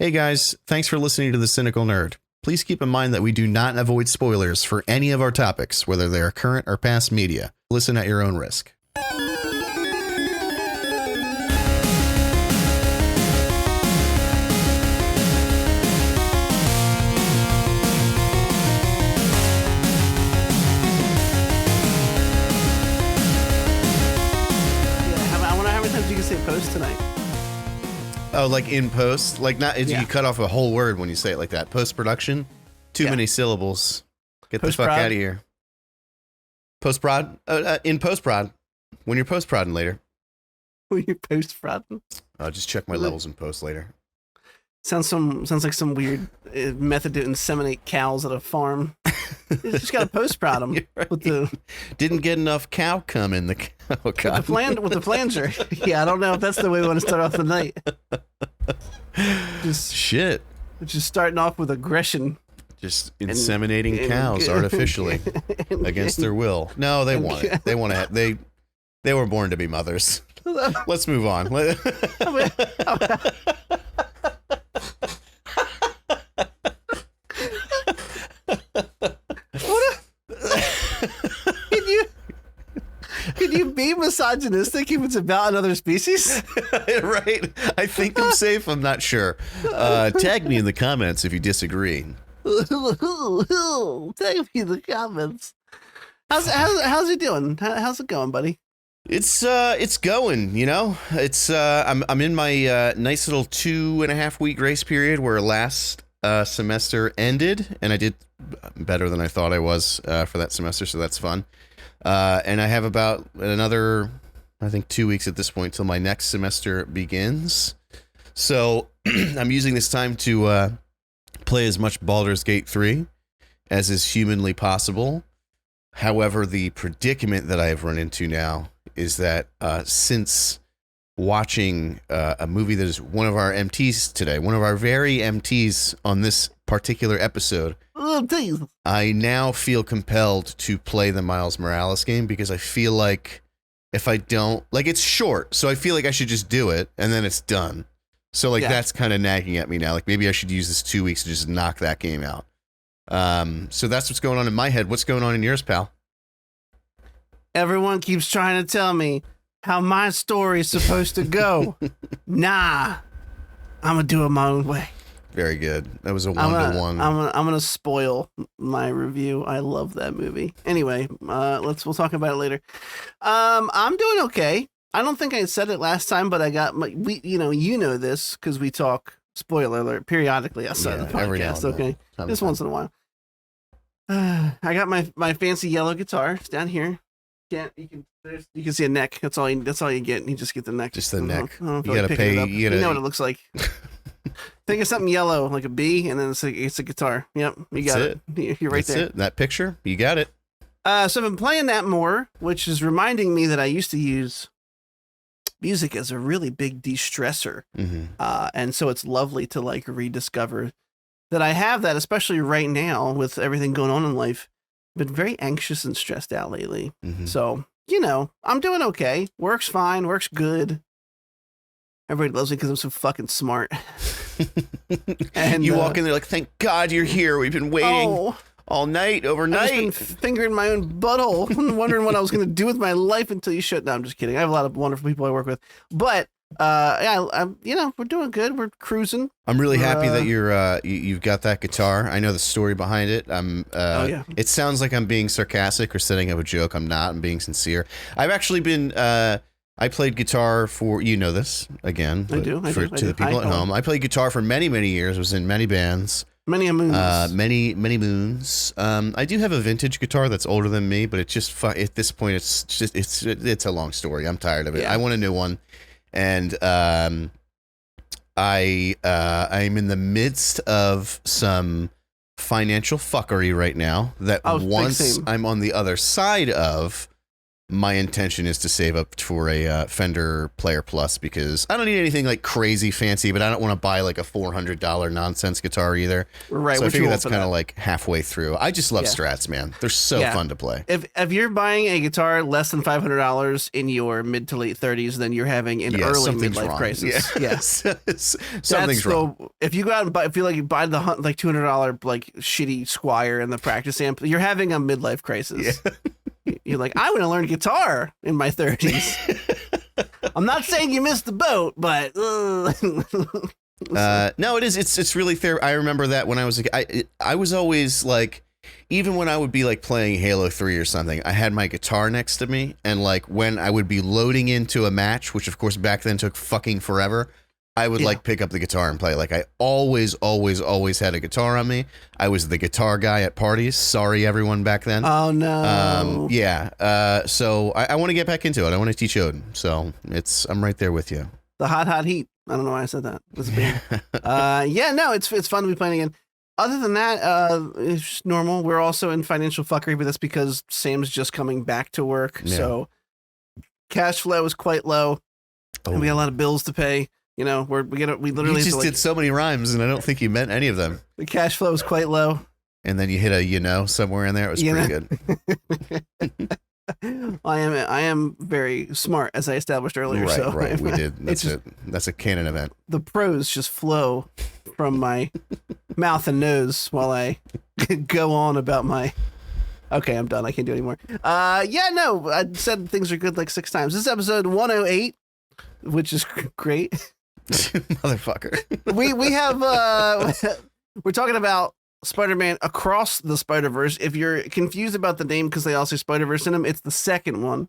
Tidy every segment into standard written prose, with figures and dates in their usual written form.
Hey guys, thanks for listening to The Cynical Nerd. Please keep in mind that we do not avoid spoilers for any of our topics, whether they are current or past media. Listen at your own risk. I wonder how many times you can say post tonight. Oh, like in post? Like not? Yeah. You cut off a whole word when you say it like that. Post-production? Too many syllables. Get the fuck out of here. Post-prod? In post-prod. When you're post-prodding later. When you post-prodding? I'll just check my levels in post later. Sounds like some weird method to inseminate cows at a farm. You just gotta post-prod them Right. with the Didn't get enough cow cum in the cow. with the flanger. Yeah, I don't know if that's the way we want to start off the night. Shit. Just starting off with aggression. Just inseminating cows artificially against their will. No, they want it. They want to. They were born to be mothers. Let's move on. Can you be misogynistic if it's about another species? Right? I think I'm safe. I'm not sure. Tag me in the comments if you disagree. Tag me in the comments. How's he doing? How's it going, buddy? It's going, you know. It's I'm in my nice little 2.5 week grace period where last semester ended, and I did better than I thought I was for that semester, so that's fun. And I have about another, I think, 2 weeks at this point till my next semester begins. So I'm using this time to play as much Baldur's Gate 3 as is humanly possible. However, the predicament that I have run into now is that since watching a movie that is one of our MTs today, one of our very MTs on this particular episode, I now feel compelled to play the Miles Morales game because I feel like if I don't, like, it's short, so I feel like I should just do it and then it's done. So like that's kind of nagging at me now. Like maybe I should use this 2 weeks to just knock that game out. So that's what's going on in my head. What's going on in yours, pal? Everyone keeps trying to tell me how my story's supposed to go. Nah, I'm gonna do it my own way. Very good. That was a 1-to-1. I'm gonna spoil my review. I love that movie. Anyway, we'll talk about it later. I'm doing okay. I don't think I said it last time, but I got you know this because we talk, spoiler alert, periodically outside the podcast. Okay, just once in a while. I got my fancy yellow guitar. It's down here. You can see a neck. That's all you get. You just get the neck. Just the neck. You gotta pay. You know what it looks like. Think of something yellow, like a bee, and then it's a guitar. Yep, you got it. You're right there. That's it. That picture, you got it. So I've been playing that more, which is reminding me that I used to use music as a really big de-stressor. Mm-hmm. And so it's lovely to like rediscover that I have that, especially right now with everything going on in life. I've been very anxious and stressed out lately. Mm-hmm. So, I'm doing okay. Works fine. Works good. Everybody loves me because I'm so fucking smart. And you walk in there like, thank God you're here. We've been waiting all night, overnight. I've just been fingering my own butthole and wondering what I was going to do with my life until you shut down. I'm just kidding. I have a lot of wonderful people I work with. But, we're doing good. We're cruising. I'm really happy that you've got that guitar. I know the story behind it. It sounds like I'm being sarcastic or setting up a joke. I'm not. I'm being sincere. I've actually been, I played guitar for, this again. I do. To the people at home. I played guitar for many, many years. I was in many bands. Many moons. Many moons. I do have a vintage guitar that's older than me, but it's just at this point, it's a long story. I'm tired of it. Yeah. I want a new one. And I'm in the midst of some financial fuckery right now that once I'm on the other side of, my intention is to save up for a Fender Player Plus because I don't need anything like crazy fancy, but I don't want to buy like a $400 nonsense guitar either. Right. So I figure that's kind of like halfway through. I just love Strats, man. They're so fun to play. If you're buying a guitar less than $500 in your mid to late 30s, then you're having an early midlife crisis. Yes. Something's wrong. If you go out and buy, feel like you buy the like $200 like shitty Squire and the practice amp, you're having a midlife crisis. Yeah. You're like, I want to learn guitar in my 30s. I'm not saying you missed the boat, but no, it is. It's really fair. I remember that when I was I was always like, even when I would be like playing Halo 3 or something, I had my guitar next to me, and like when I would be loading into a match, which of course back then took fucking forever, I would like pick up the guitar and play. Like I always had a guitar on me. I was the guitar guy at parties. Sorry, everyone back then. Oh no. So I want to get back into it. I want to teach Odin. So I'm right there with you. The hot heat. I don't know why I said that. It's it's fun to be playing again. Other than that, it's just normal. We're also in financial fuckery, but that's because Sam's just coming back to work. Yeah. So cash flow is quite low. And we got a lot of bills to pay. You know, we literally you just did so many rhymes, and I don't think you meant any of them. The cash flow is quite low. And then you hit a somewhere in there. It was pretty good. I am very smart, as I established earlier. Right. We did. That's a canon event. The prose just flow from my mouth and nose while I go on about my. Okay, I'm done. I can't do anymore. I said things are good like 6 times. This is episode 108, which is great. Motherfucker. we have we're talking about Spider-Man Across the Spider-Verse. If you're confused about the name because they all say Spider-Verse in them, it's the second one.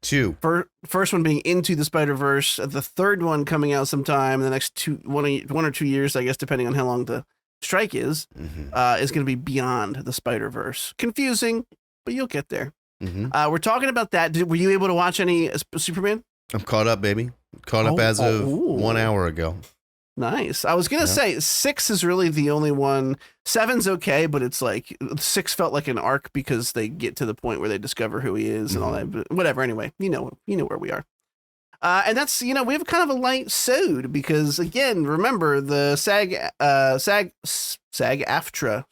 2. First one being Into the Spider-Verse. The third one coming out sometime in the next 1 or 2 years, I guess, depending on how long the strike is going to be Beyond the Spider-Verse. Confusing, but you'll get there. We're talking about that. Were you able to watch any Superman? I'm caught up, baby. Caught up as of 1 hour ago. Nice. I was going to say 6 is really the only one. 7's okay, but it's like 6 felt like an arc because they get to the point where they discover who he is and all that. But whatever. Anyway, you know where we are. And that's, we have kind of a light sode because, again, remember the SAG-AFTRA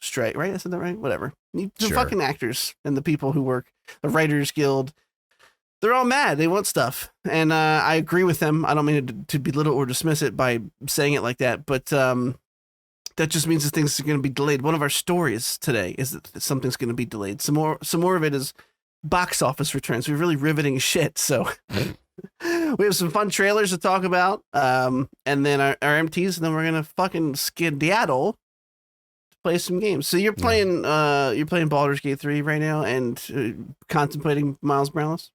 strike, right? I said that right? Whatever. The fucking actors and the people who work, the Writers Guild, they're all mad. They want stuff. And I agree with them. I don't mean to belittle or dismiss it by saying it like that, but that just means that things are going to be delayed. One of our stories today is that something's going to be delayed. Some more of it is box office returns. We're really riveting shit. So we have some fun trailers to talk about, and then our MTs, and then we're going to fucking skedaddle to play some games. So you're playing Baldur's Gate 3 right now and contemplating Miles Morales?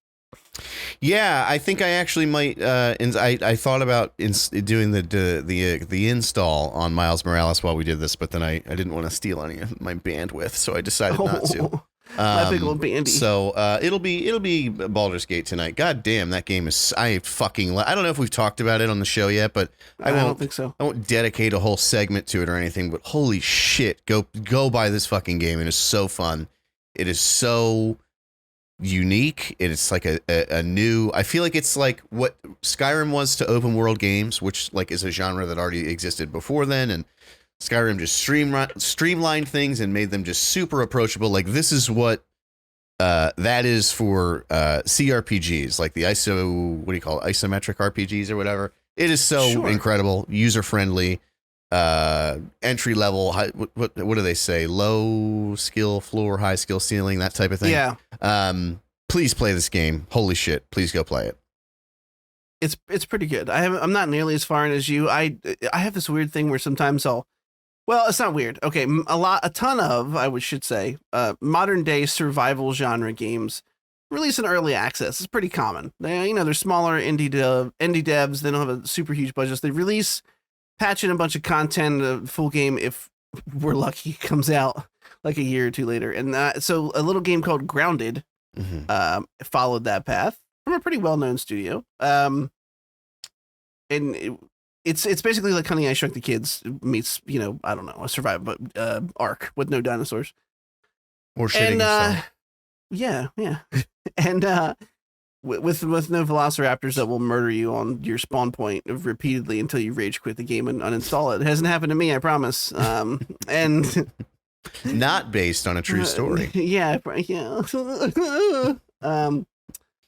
Yeah, I think I actually might. I thought about doing the install on Miles Morales while we did this, but then I didn't want to steal any of my bandwidth, so I decided not to. My big old bandy. So it'll be Baldur's Gate tonight. God damn, that game is. I don't know if we've talked about it on the show yet, but I don't think so. I won't dedicate a whole segment to it or anything. But holy shit, go buy this fucking game. It is so fun. It is so unique. It's like a new. I feel like it's like what Skyrim was to open world games, which like is a genre that already existed before then, and Skyrim just streamlined things and made them just super approachable. Like this is what that is for CRPGs, like the isometric RPGs or whatever. It is so incredible, user friendly, entry level. What do they say? Low skill floor, high skill ceiling, that type of thing. Yeah. Please play this game. Holy shit! Please go play it. It's pretty good. I'm not nearly as far in as you. I have this weird thing where sometimes well, it's not weird. Okay, a ton of, I should say, modern day survival genre games release in early access. It's pretty common. They're smaller indie devs. They don't have a super huge budget. They release, patch in a bunch of content, a full game, if we're lucky, comes out like a year or two later. And so a little game called Grounded followed that path from a pretty well-known studio. And it's basically like Honey, I Shrunk the Kids meets, I don't know, a survival arc with no dinosaurs. Or shitting yourself. Yeah. And with no velociraptors that will murder you on your spawn point repeatedly until you rage quit the game and uninstall it. It hasn't happened to me, I promise. And Not based on a true story. Yeah.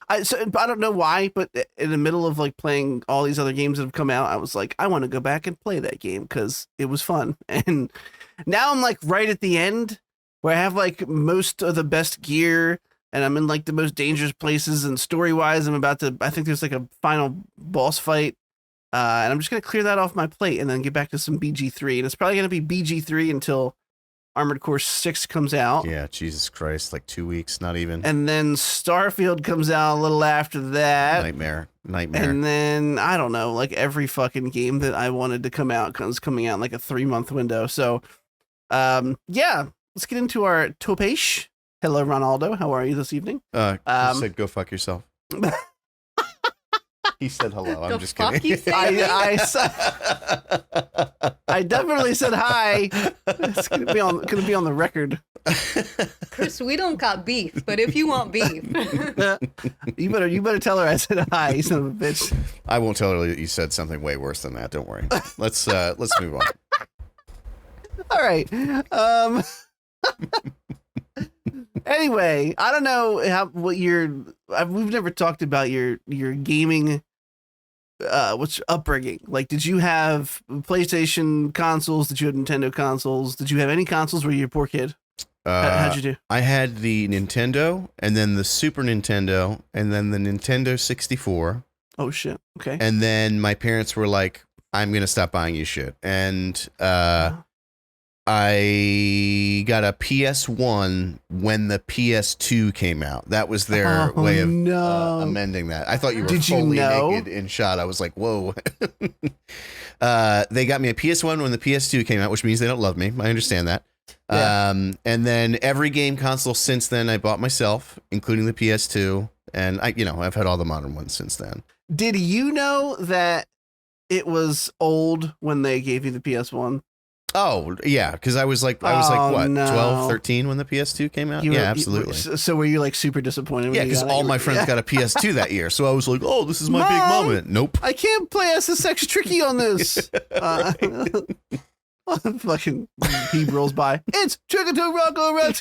I don't know why, but in the middle of like playing all these other games that have come out, I was like, I want to go back and play that game because it was fun. And now I'm like right at the end where I have like most of the best gear and I'm in like the most dangerous places, and story wise, I think there's like a final boss fight. And I'm just going to clear that off my plate and then get back to some BG3. And it's probably going to be BG3 until Armored Core 6 comes out. Yeah, Jesus Christ, like 2 weeks, not even. And then Starfield comes out a little after that. Nightmare. And then, I don't know, like every fucking game that I wanted to come out is coming out in like a 3-month window. So, yeah, let's get into our topish. Hello, Ronaldo. How are you this evening? He said, go fuck yourself. He said hello. I'm just kidding. I definitely said hi. It's gonna be on the record. Chris, we don't got beef, but if you want beef, you better tell her I said hi, you son of a bitch. I won't tell her that you said something way worse than that. Don't worry. Let's move on. All right. Anyway, I don't know we've never talked about your gaming what's upbringing. Like, did you have PlayStation consoles? Did you have Nintendo consoles? Did you have any consoles? Were you a poor kid? How'd you do? I had the Nintendo, and then the Super Nintendo, and then the Nintendo 64. Oh shit. Okay. And then my parents were like, I'm gonna stop buying you shit. And I got a PS1 when the PS2 came out. That was their way of amending that. I thought you were fully naked in shot. I was like, whoa. They got me a PS1 when the PS2 came out, which means they don't love me. I understand that. Yeah. And then every game console since then I bought myself, including the PS2. And I've had all the modern ones since then. Did you know that it was old when they gave you the PS1? Oh, yeah, because I was like, what, 12, 13 when the PS2 came out? Yeah, absolutely. So were you like super disappointed? Yeah, because all my friends got a PS2 that year. So I was like, oh, this is my big moment. Nope. I can't play SSX Tricky on this. Fucking he rolls by. It's Trigger to Rocco Red.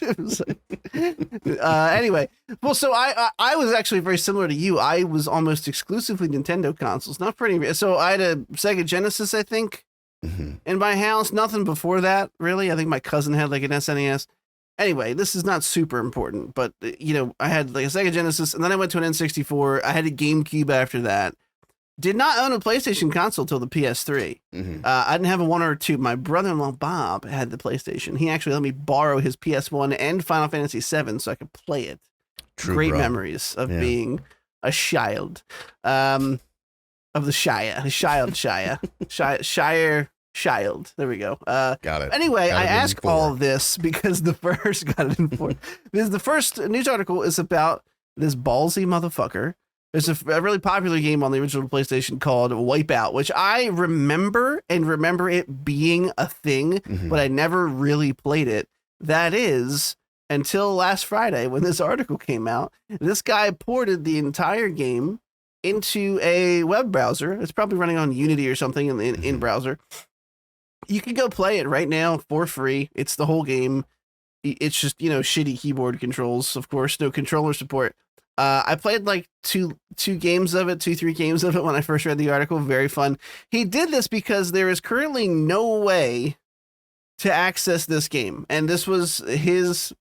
Anyway, well, so I was actually very similar to you. I was almost exclusively Nintendo consoles. Not pretty. So I had a Sega Genesis, I think. In my house, nothing before that, really. I think my cousin had like an SNES. Anyway, this is not super important, but I had like a Sega Genesis, and then I went to an N64. I had a GameCube after that. Did not own a PlayStation console till the PS3. I didn't have a 1 or 2. My brother-in-law Bob had the PlayStation. He actually let me borrow his PS1 and Final Fantasy VII so I could play it. Great memories of being a child. Of the Shire. Child. There we go. Got it. Anyway, I ask all of this because the first news article is about this ballsy motherfucker. There's a really popular game on the original PlayStation called Wipeout, which I remember it being a thing, but I never really played it. That is until last Friday when this article came out. This guy ported the entire game into a web browser. It's probably running on Unity or something in browser. You can go play it right now for free. It's the whole game. It's just, shitty keyboard controls, of course, no controller support. I played like 3 games of it when I first read the article. Very fun. He did this because there is currently no way to access this game. And this was his,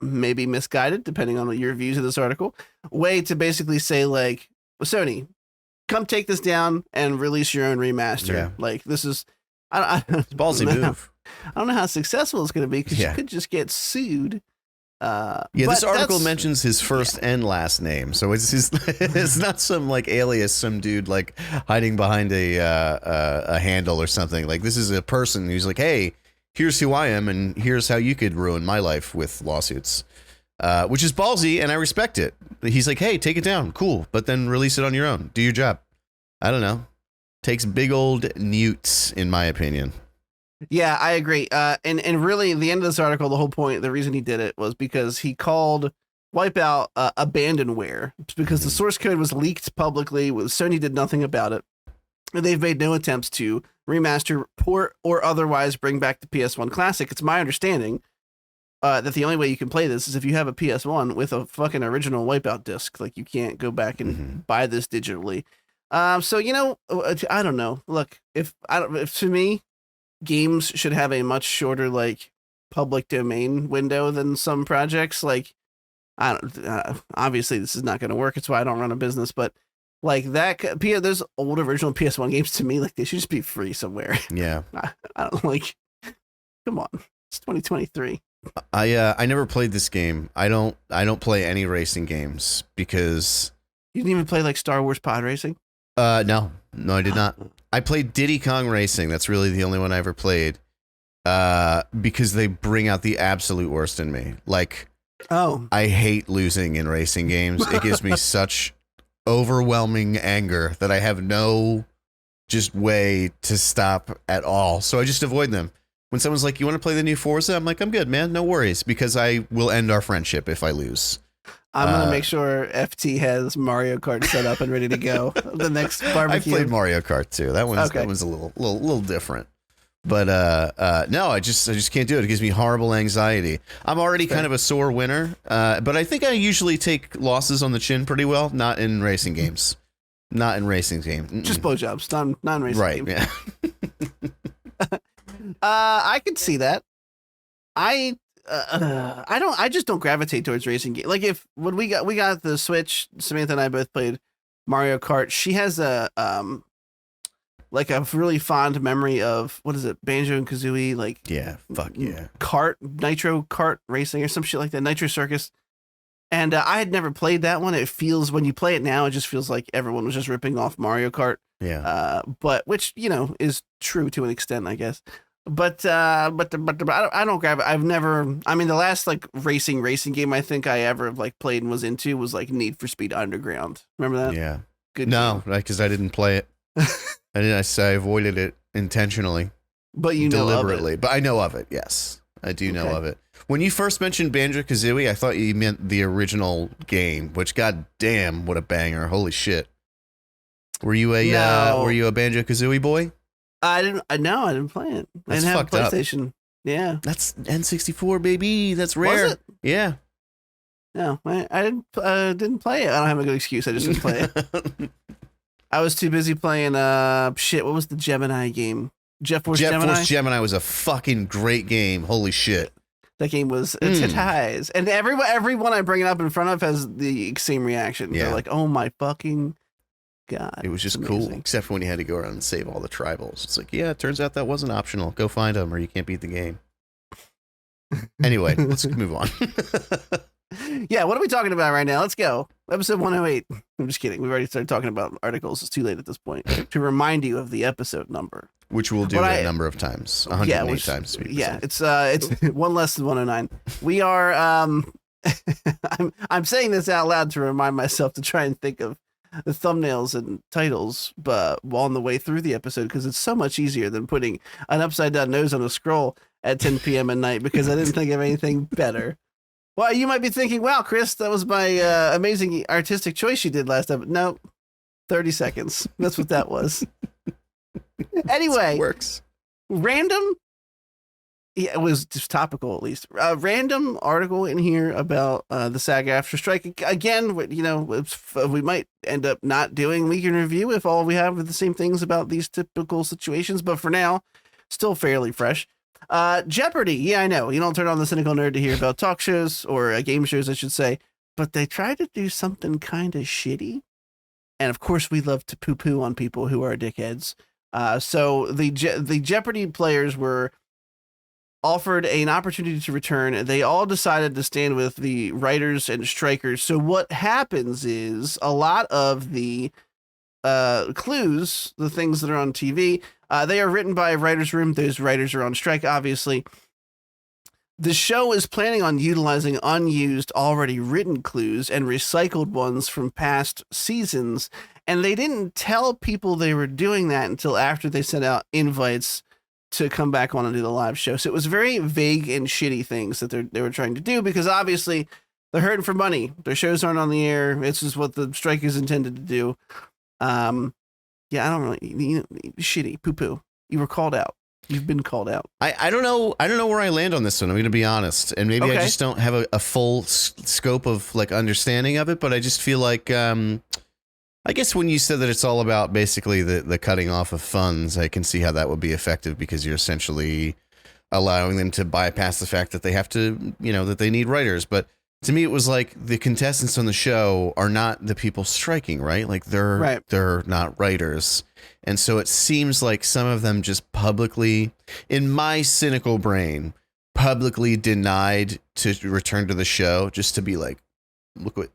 maybe misguided, depending on your views of this article, way to basically say like, Sony, come take this down and release your own remaster. Yeah. Like, this is, it's a ballsy move. I don't know how successful it's going to be because you could just get sued. This article mentions his first and last name, so it's not some like alias, some dude like hiding behind a handle or something. Like, this is a person who's like, hey, here's who I am, and here's how you could ruin my life with lawsuits, which is ballsy, and I respect it. He's like, hey, take it down, cool, but then release it on your own. Do your job. I don't know. Takes big old newts, in my opinion. Yeah, I agree. And really, the end of this article, the whole point, the reason he did it was because he called Wipeout abandonware because the source code was leaked publicly. Sony did nothing about it. And they've made no attempts to remaster, port, or otherwise bring back the PS1 Classic. It's my understanding that the only way you can play this is if you have a PS1 with a fucking original Wipeout disc. Like, you can't go back and buy this digitally. So, you know, I don't know. Look, if to me, games should have a much shorter, like, public domain window than some projects. Like, I don't, obviously this is not going to work. It's why I don't run a business, but like that, there's old original PS1 games to me, like they should just be free somewhere. Yeah. I don't like, come on. It's 2023. I never played this game. I don't play any racing games because You didn't even play like Star Wars Pod Racing? no, I did not. I played Diddy Kong Racing. That's really the only one I ever played. Because they bring out the absolute worst in me. Like, I hate losing in racing games. It gives me such overwhelming anger that I have no just way to stop at all. So I just avoid them. When someone's like, "You want to play the new Forza?" I'm like, "I'm good, man. No worries," because I will end our friendship if I lose. I'm going to make sure FT has Mario Kart set up and ready to go. The next barbecue. I played Mario Kart too. That one's a little different. But no, I just can't do it. It gives me horrible anxiety. I'm already kind of a sore winner, but I think I usually take losses on the chin pretty well. Not in racing games. Not in racing games. Just blowjobs, non-racing right, games. Yeah. I could see that. I just don't gravitate towards racing games. Like when we got the Switch, Samantha and I both played Mario Kart. She has a like a really fond memory of, what is it, Banjo and Kazooie, like Nitro Kart Racing or some shit like that, Nitro Circus. And I had never played that one. It feels, when you play it now, it just feels like everyone was just ripping off Mario Kart. Yeah. But which, you know, is true to an extent, I guess. But I don't grab it. I've never. I mean, the last like racing game I think I ever like played and was into was like Need for Speed Underground. Remember that? Yeah. Good. No, because I didn't play it. I avoided it intentionally. But you know deliberately. of it. But I know of it. Yes, I do know of it. When you first mentioned Banjo-Kazooie, I thought you meant the original game. Which, goddamn, what a banger! Holy shit. Were you a Banjo-Kazooie boy? I didn't play it. I didn't have a PlayStation. Up. Yeah. That's N64, baby. That's rare. Was it? Yeah. No, I didn't play it. I don't have a good excuse. I just didn't play it. I was too busy playing what was the Gemini game? Jet Force Gemini was a fucking great game. Holy shit. That game was highs. And everyone I bring it up in front of has the same reaction. Yeah. They're like, "Oh my fucking God." It was just cool, except for when you had to go around and save all the tribals. It's like, yeah, it turns out that wasn't optional. Go find them or you can't beat the game. Anyway, let's move on. Yeah, what are we talking about right now? Let's go. Episode 108. I'm just kidding. We've already started talking about articles. It's too late at this point to remind you of the episode number. Which we'll do a number of times. 108 times. Yeah, it's one less than 109. We are I'm saying this out loud to remind myself to try and think of the thumbnails and titles on the way through the episode, because it's so much easier than putting an upside down nose on a scroll at 10 p.m. at night, because I didn't think of anything better. Well, you might be thinking, wow, Chris, that was my amazing artistic choice you did last time. No, 30 seconds. That's what that was. Anyway, works. Random. Yeah, it was just topical, at least. Random article in here about the SAG-AFTRA strike. Again, you know, we might end up not doing week in review if all we have are the same things about these typical situations. But for now, still fairly fresh. Jeopardy. Yeah, I know. You don't turn on the cynical nerd to hear about talk shows or game shows, I should say. But they try to do something kind of shitty. And of course, we love to poo-poo on people who are dickheads. So the Jeopardy players were offered an opportunity to return. They all decided to stand with the writers and strikers. So what happens is a lot of the clues, the things that are on TV, they are written by a writer's room. Those writers are on strike, obviously. The show is planning on utilizing unused, already written clues and recycled ones from past seasons. And they didn't tell people they were doing that until after they sent out invites to come back on and do the live show. So it was very vague and shitty things that they were trying to do, because obviously they're hurting for money. Their shows aren't on the air. It's just what the strike is intended to do. Yeah, I don't really, shitty, poo-poo. You were called out. You've been called out. I don't know. I don't know where I land on this one. I'm going to be honest. And maybe I just don't have a full scope of like understanding of it, but I just feel like, I guess when you said that it's all about basically the cutting off of funds, I can see how that would be effective because you're essentially allowing them to bypass the fact that they have to, that they need writers. But to me, it was like the contestants on the show are not the people striking, right? Like they're not writers. And so it seems like some of them just publicly, in my cynical brain, publicly denied to return to the show just to be like, look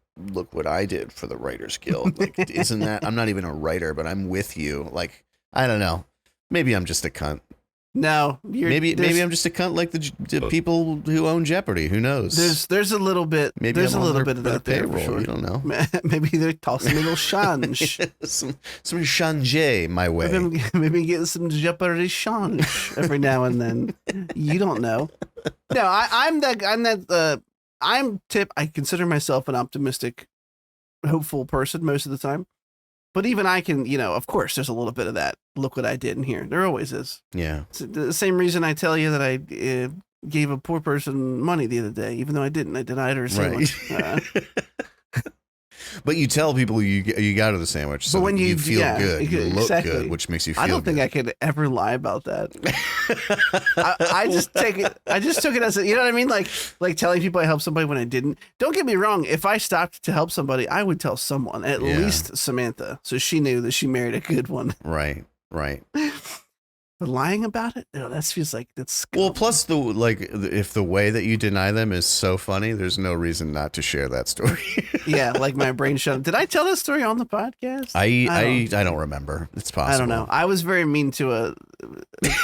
what I did for the Writers Guild. Like, isn't that, I'm not even a writer, but I'm with you. Like, I don't know. Maybe I'm just a cunt. No, maybe I'm just a cunt like the people who own Jeopardy. Who knows? There's a little bit. Maybe there's I'm a little on bit of that there. Payroll, For sure. You don't know. Maybe they're tossing a little change. some change my way. Maybe get some Jeopardy change every now and then. You don't know. No, I consider myself an optimistic, hopeful person most of the time. But even I can, of course, there's a little bit of that. Look what I did in here. There always is. Yeah. It's the same reason I tell you that I gave a poor person money the other day, even though I didn't. I denied her a sandwich. But you tell people you got her the sandwich, so when you feel good, you look good, which makes you feel good. I don't think I could ever lie about that. I just take it. I just took it as you know what I mean, like telling people I helped somebody when I didn't. Don't get me wrong. If I stopped to help somebody, I would tell someone, at least Samantha, so she knew that she married a good one. Right. But lying about it, that feels like that's scum. Well. Plus, if the way that you deny them is so funny, there's no reason not to share that story. Yeah, like my brain shut. Did I tell this story on the podcast? I don't remember. It's possible. I don't know. I was very mean to a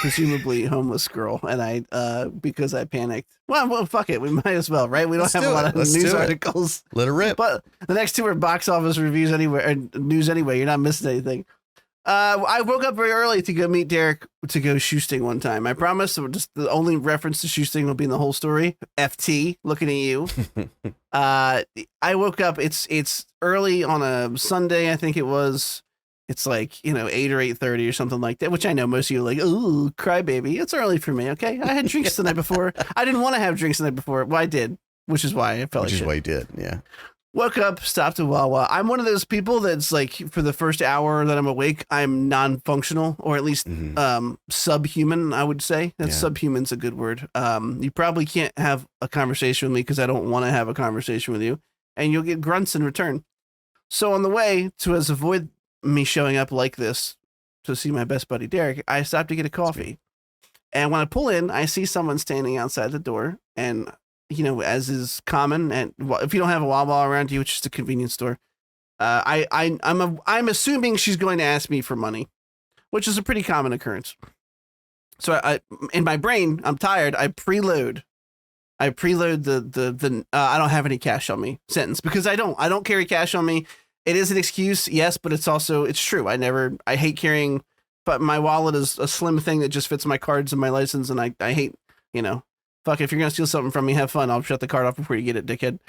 presumably homeless girl, and I because I panicked. Well, fuck it. We might as well, right? We don't have a lot of news articles. Let her rip. But the next two are box office reviews anyway, or news anyway. You're not missing anything. I woke up very early to go meet Derek to go shoesting one time. I promise. So just the only reference to shoesting will be in the whole story. FT, looking at you. I woke up. It's early on a Sunday. I think it was. It's like 8 or 8:30 or something like that. Which I know most of you are like, ooh, crybaby. It's early for me. Okay, I had drinks the night before. I didn't want to have drinks the night before. Well, I did, which is why I felt. Which is why you did. Yeah. Woke up, stopped at Wawa. I'm one of those people that's like, for the first hour that I'm awake, I'm non-functional, or at least subhuman, I would say. Subhuman's a good word. You probably can't have a conversation with me because I don't want to have a conversation with you, and you'll get grunts in return. So on the way to avoid me showing up like this to see my best buddy Derek, I stopped to get a coffee. And when I pull in, I see someone standing outside the door, and as is common, and if you don't have a Wawa around you, which is a convenience store, I'm assuming she's going to ask me for money, which is a pretty common occurrence. So I in my brain, I'm tired. I preload the I don't have any cash on me sentence, because I don't carry cash on me. It is an excuse, yes, but it's true. I hate carrying, but my wallet is a slim thing that just fits my cards and my license, and I hate, fuck, if you're going to steal something from me, have fun. I'll shut the card off before you get it, dickhead.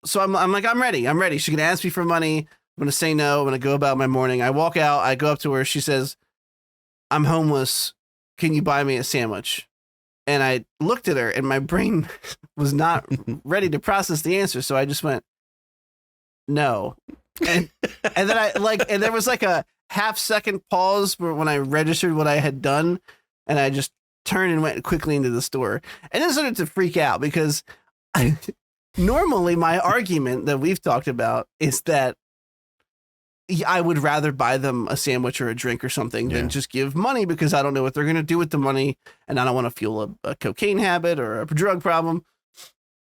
So I'm like, I'm ready. She's going to ask me for money. I'm going to say no. I'm going to go about my morning. I walk out. I go up to her. She says, I'm homeless. Can you buy me a sandwich? And I looked at her, and my brain was not ready to process the answer. So I just went, no. And then there was like a half-second pause when I registered what I had done. And I just turned and went quickly into the store, and then started to freak out because normally my argument that we've talked about is that I would rather buy them a sandwich or a drink or something than just give money, because I don't know what they're going to do with the money, and I don't want to fuel a cocaine habit or a drug problem.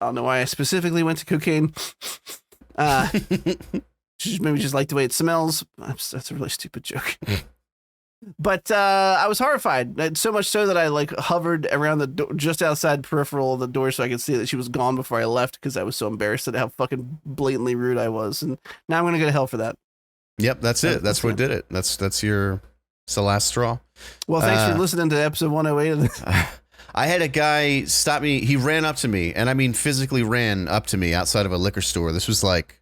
I don't know why I specifically went to cocaine. Maybe just like the way it smells. That's a really stupid joke. But I was horrified, so much so that I hovered around the door, just outside peripheral of the door, so I could see that she was gone before I left, because I was so embarrassed at how fucking blatantly rude I was. And now I'm going to go to hell for that. Yep, that's it. That's what did it. It's the last straw. Well, thanks for listening to episode 108 of this. I had a guy stop me. He ran up to me, and I mean physically ran up to me outside of a liquor store. This was like,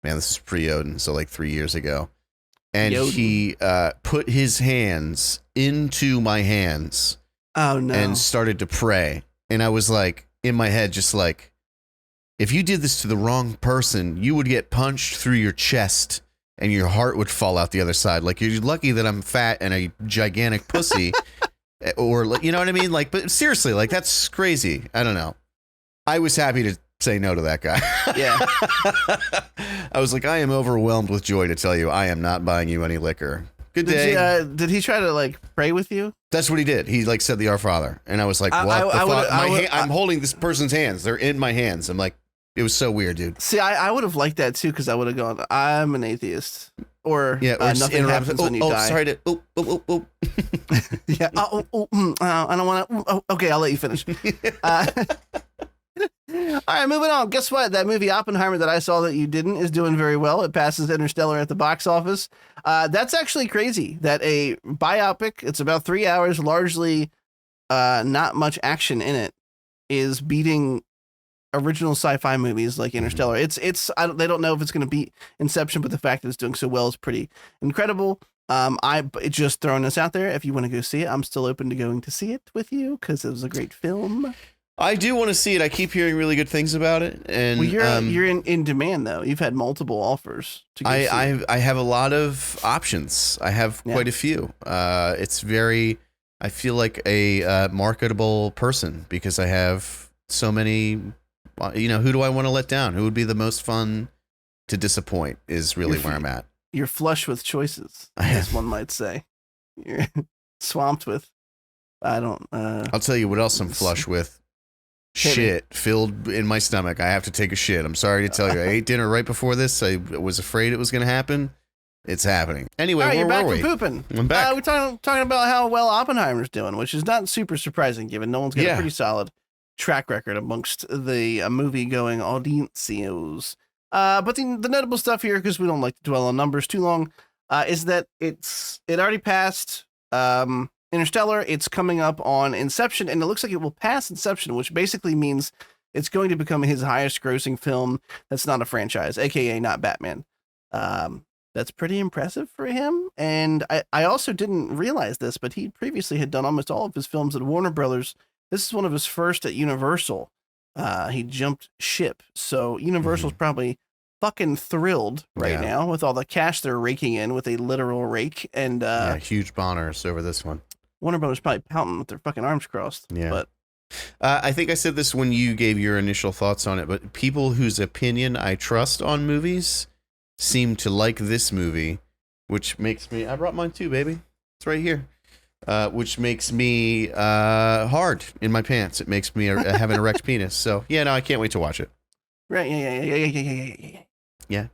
man, this is pre-Odin, so like 3 years ago. And Yoden. he put his hands into my hands Oh no. and started to pray. And I was like, in my head, just like, if you did this to the wrong person, you would get punched through your chest and your heart would fall out the other side. Like, you're lucky that I'm fat and a gigantic pussy. Or, you know what I mean? Like, but seriously, like, that's crazy. I don't know. I was happy to say no to that guy. Yeah. I was like, I am overwhelmed with joy to tell you I am not buying you any liquor. Good day. Did he try to like pray with you? That's what he did. He like said the Our Father, and I was like, "What the fuck?" I'm holding this person's hands. They're in my hands. I'm like, it was so weird, dude. See, I would have liked that too because I would have gone, I'm an atheist, or Yeah, or just nothing interrupt. happens when you die. Sorry to. Yeah. I don't want to. Okay, I'll let you finish. All right, moving on. Guess what? That movie Oppenheimer that I saw that you didn't is doing very well. It passes Interstellar at the box office. That's actually crazy that a biopic, it's about 3 hours, largely not much action in it, is beating original sci-fi movies like Interstellar. They don't know if it's going to beat Inception, but the fact that it's doing so well is pretty incredible. Just throwing this out there. If you want to go see it, I'm still open to going to see it with you because it was a great film. I do want to see it. I keep hearing really good things about it, and well, you're in demand though. You've had multiple offers to go see it. I have a lot of options. I have quite a few. It's very. I feel like a marketable person because I have so many. You know, who do I want to let down? Who would be the most fun to disappoint? Is really where I'm at. You're flush with choices, as one might say. You're swamped with. I don't. I'll tell you what else I'm flush with. Shit filled in my stomach. I have to take a shit. I'm sorry to tell you. I ate dinner right before this. I was afraid it was going to happen. It's happening. Anyway, all right, where you're back were we? from pooping. I'm back. We're talking about how well Oppenheimer's doing, which is not super surprising given no one's got a pretty solid track record amongst the movie-going audiencios. But the notable stuff here, because we don't like to dwell on numbers too long, is that it already passed Interstellar. It's coming up on Inception, and it looks like it will pass Inception, which basically means it's going to become his highest grossing film that's not a franchise, aka not Batman. That's pretty impressive for him. And I also didn't realize this, but he previously had done almost all of his films at Warner Brothers. This is one of his first at Universal. He jumped ship. So Universal's probably fucking thrilled right now with all the cash they're raking in with a literal rake. And huge boners over this one. Warner Brothers probably pouting with their fucking arms crossed. Yeah. But I think I said this when you gave your initial thoughts on it, but people whose opinion I trust on movies seem to like this movie, which makes me... I brought mine too, baby. It's right here. Which makes me hard in my pants. It makes me have an erect penis. So, yeah, no, I can't wait to watch it. Right, Yeah.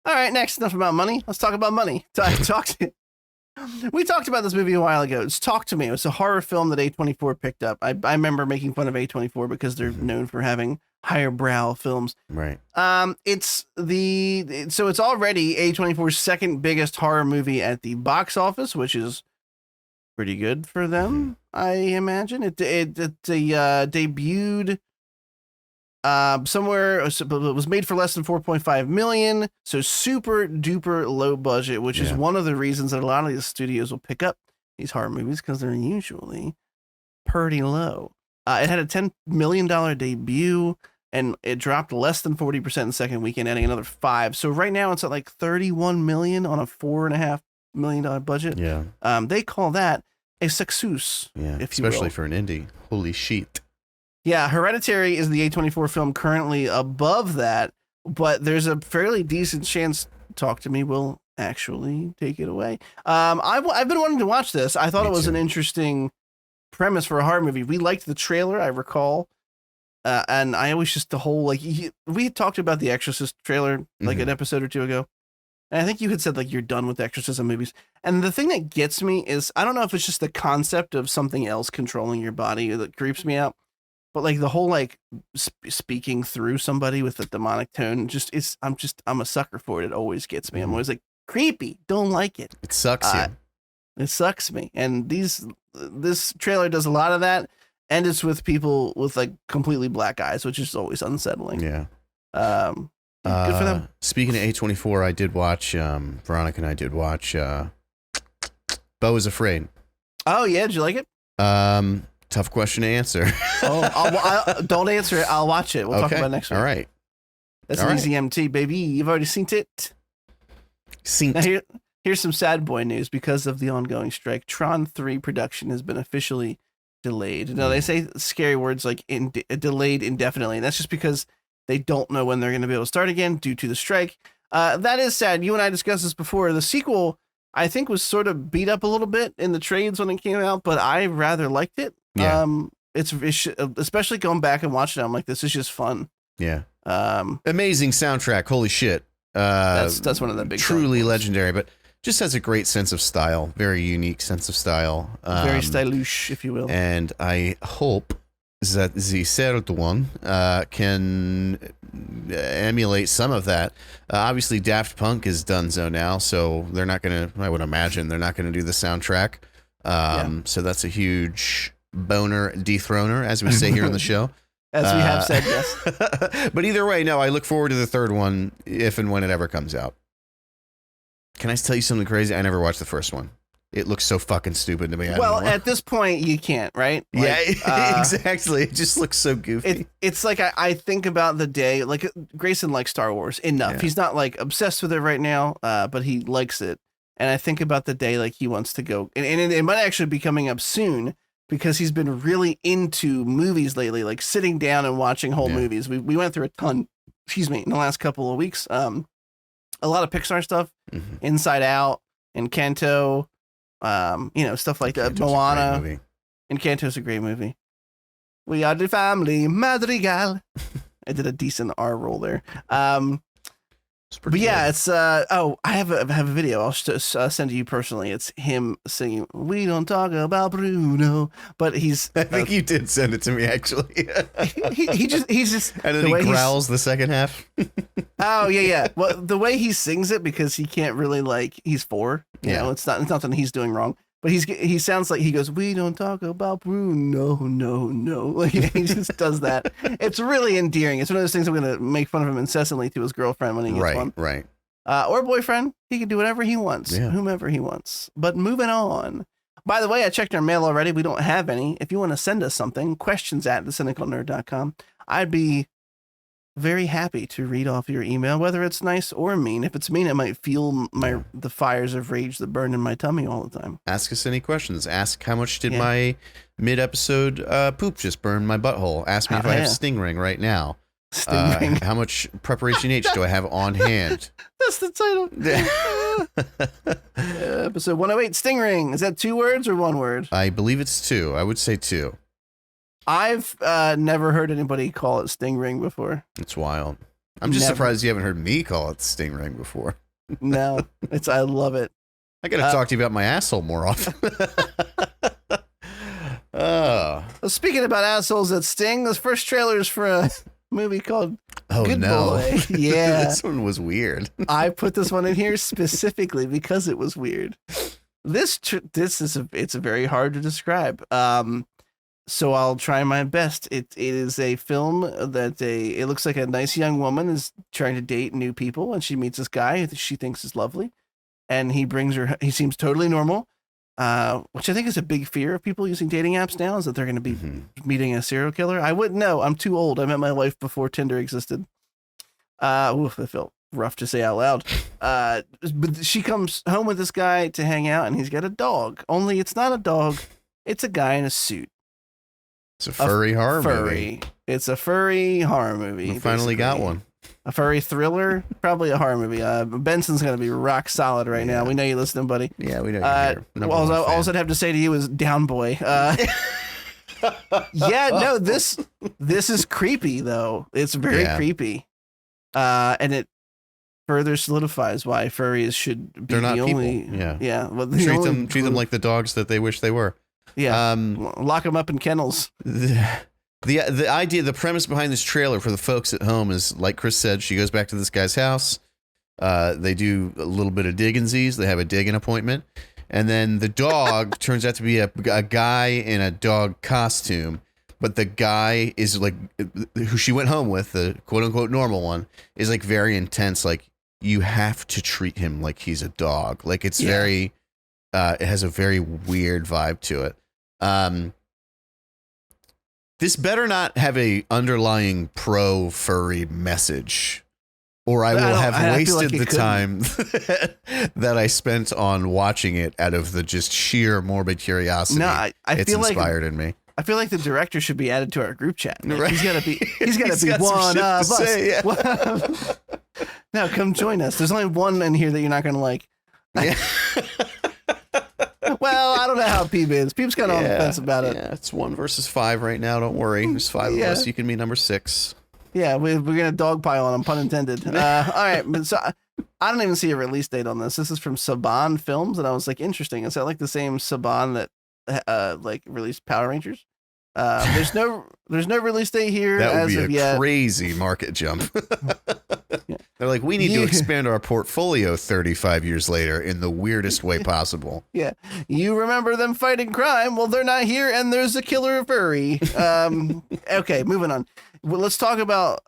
All right, next, enough about money. Let's talk about money. We talked about this movie a while ago. It's Talk to Me. It was a horror film that A24 picked up. I remember making fun of A24 because they're known for having higher brow films. Right. So it's already A24's second biggest horror movie at the box office, which is pretty good for them, I imagine. It debuted somewhere, it was made for less than 4.5 million, so super duper low budget, which is one of the reasons that a lot of these studios will pick up these horror movies because they're usually pretty low. It had a $10 million debut, and it dropped less than 40% in the second weekend, adding another 5. So right now it's at like 31 million on a $4.5 million budget. Yeah. They call that a success. Yeah, especially for an indie. Holy shit. Yeah, Hereditary is the A24 film currently above that, but there's a fairly decent chance Talk to Me will actually take it away. I've been wanting to watch this. I thought it was an interesting premise for a horror movie. We liked the trailer, I recall. And I always just the whole, like, we had talked about the Exorcist trailer like an episode or two ago. And I think you had said, like, you're done with exorcism movies. And the thing that gets me is, I don't know if it's just the concept of something else controlling your body that creeps me out. But like the whole like speaking through somebody with a demonic tone, I'm a sucker for it. It always gets me. I'm always like, creepy. Don't like it. It sucks you. It sucks me. And this trailer does a lot of that, and it's with people with like completely black eyes, which is always unsettling. Yeah. Good for them. Speaking of A24, I did watch, Veronica and I did watch, Beau is Afraid. Oh yeah, did you like it? Tough question to answer. Don't answer it. I'll watch it. We'll talk about it next week. All right. That's All an right. easy MT, baby. You've already seen it. Now here's some sad boy news. Because of the ongoing strike, Tron 3 production has been officially delayed. Now they say scary words like delayed indefinitely, and that's just because they don't know when they're going to be able to start again due to the strike. That is sad. You and I discussed this before. The sequel, I think, was sort of beat up a little bit in the trades when it came out, but I rather liked it. Yeah. It's especially going back and watching it, I'm like, this is just fun. Yeah. Amazing soundtrack. Holy shit. That's one of the big truly legendary, but just has a great sense of style. Very unique sense of style. Very stylish, if you will. And I hope that the third one can emulate some of that. Obviously, Daft Punk is donezo now, so they're not going to, I would imagine, they're not going to do the soundtrack. So that's a huge boner dethroner, as we say here on the show. As we have said, yes. But either way, no, I look forward to the third one if and when it ever comes out. Can I tell you something crazy? I never watched the first one. It looks so fucking stupid to me. Well, at this point, you can't, right? Like, yeah, exactly. It just looks so goofy. It's like I think about the day, like Grayson likes Star Wars enough. Yeah. He's not like obsessed with it right now, but he likes it. And I think about the day like he wants to go, and it might actually be coming up soon because he's been really into movies lately, like sitting down and watching whole movies. We went through a ton, in the last couple of weeks. A lot of Pixar stuff, Inside Out, Encanto, stuff like that. Moana. Encanto's a great movie. We are the family Madrigal. I did a decent R roll there. But yeah, it's I have a video I'll send to you personally. It's him singing "We Don't Talk About Bruno," but he's I think you did send it to me actually. he's just and then he growls the second half. Oh yeah. Well, the way he sings it, because he can't really, like, he's 4. You know, it's not something he's doing wrong. But he sounds like he goes, "We don't talk about Bruno, no." Like, he just does that. It's really endearing. It's one of those things I'm going to make fun of him incessantly to his girlfriend when he gets one. Right. Or boyfriend. He can do whatever he wants, whomever he wants. But moving on. By the way, I checked our mail already. We don't have any. If you want to send us something, questions@thecynicalnerd.com. I'd be very happy to read off your email, whether it's nice or mean. If it's mean, it might fuel the fires of rage that burn in my tummy all the time. Ask us any questions. Ask how much did my mid-episode poop just burn my butthole. Ask me if I have sting ring right now. Sting ring. How much preparation H do I have on hand? That's the title. Episode 108, Stingring. Is that 2 words or 1 word? I believe it's 2. I would say 2. I've never heard anybody call it Stingring before. It's wild. I'm just surprised you haven't heard me call it sting ring before. No, I love it. I got to talk to you about my asshole more often. Well, speaking about assholes that sting, this first trailer is for a movie called Good Boy. Yeah. This one was weird. I put this one in here specifically because it was weird. It's very hard to describe. So I'll try my best. It is a film that it looks like a nice young woman is trying to date new people, and she meets this guy that she thinks is lovely, and he seems totally normal, which I think is a big fear of people using dating apps now, is that they're going to be meeting a serial killer. I wouldn't know. I'm too old. I met my wife before Tinder existed. It felt rough to say out loud. But she comes home with this guy to hang out, and he's got a dog. Only it's not a dog. It's a guy in a suit. It's a furry horror movie. It's a furry horror movie. We finally got one. A furry thriller, probably a horror movie. Benson's going to be rock solid right now. We know you listening, buddy. Yeah, we know you're here. All I'd have to say to you is down, boy. This is creepy, though. It's very creepy. And it further solidifies why furries should be They're not the people. only... Yeah. Well, treat them like the dogs that they wish they were. Yeah, lock them up in kennels. The idea, the premise behind this trailer for the folks at home is, like Chris said, she goes back to this guy's house. They do a little bit of diggensies. They have a digging appointment. And then the dog turns out to be a guy in a dog costume. But the guy is like, who she went home with, the quote unquote normal one, is like very intense. Like, you have to treat him like he's a dog. Like, it's very, it has a very weird vibe to it. This better not have a underlying pro furry message, or I will have wasted the time that I spent on watching it out of the just sheer morbid curiosity. No, I it's feel inspired in me. I feel like the director should be added to our group chat. Like, Right. He's got to be one of us. Say, Now come join us. There's only one in here that you're not going to like. Yeah. Well, I don't know how Peep is. Peep's kind of on the fence about it. Yeah, it's 1 versus 5 right now. Don't worry. There's 5 of us. You can be number 6. Yeah, we're going to dogpile on him, pun intended. All right, but so I don't even see a release date on this. This is from Saban Films, and I was like, interesting. Is that like the same Saban that like released Power Rangers? There's no release date here That would as be of a yet. crazy market jump. Yeah. They're like, we need to expand our portfolio 35 years later in the weirdest way possible. Yeah, you remember them fighting crime? Well, they're not here, and there's a killer furry. Okay, moving on. Well, let's talk about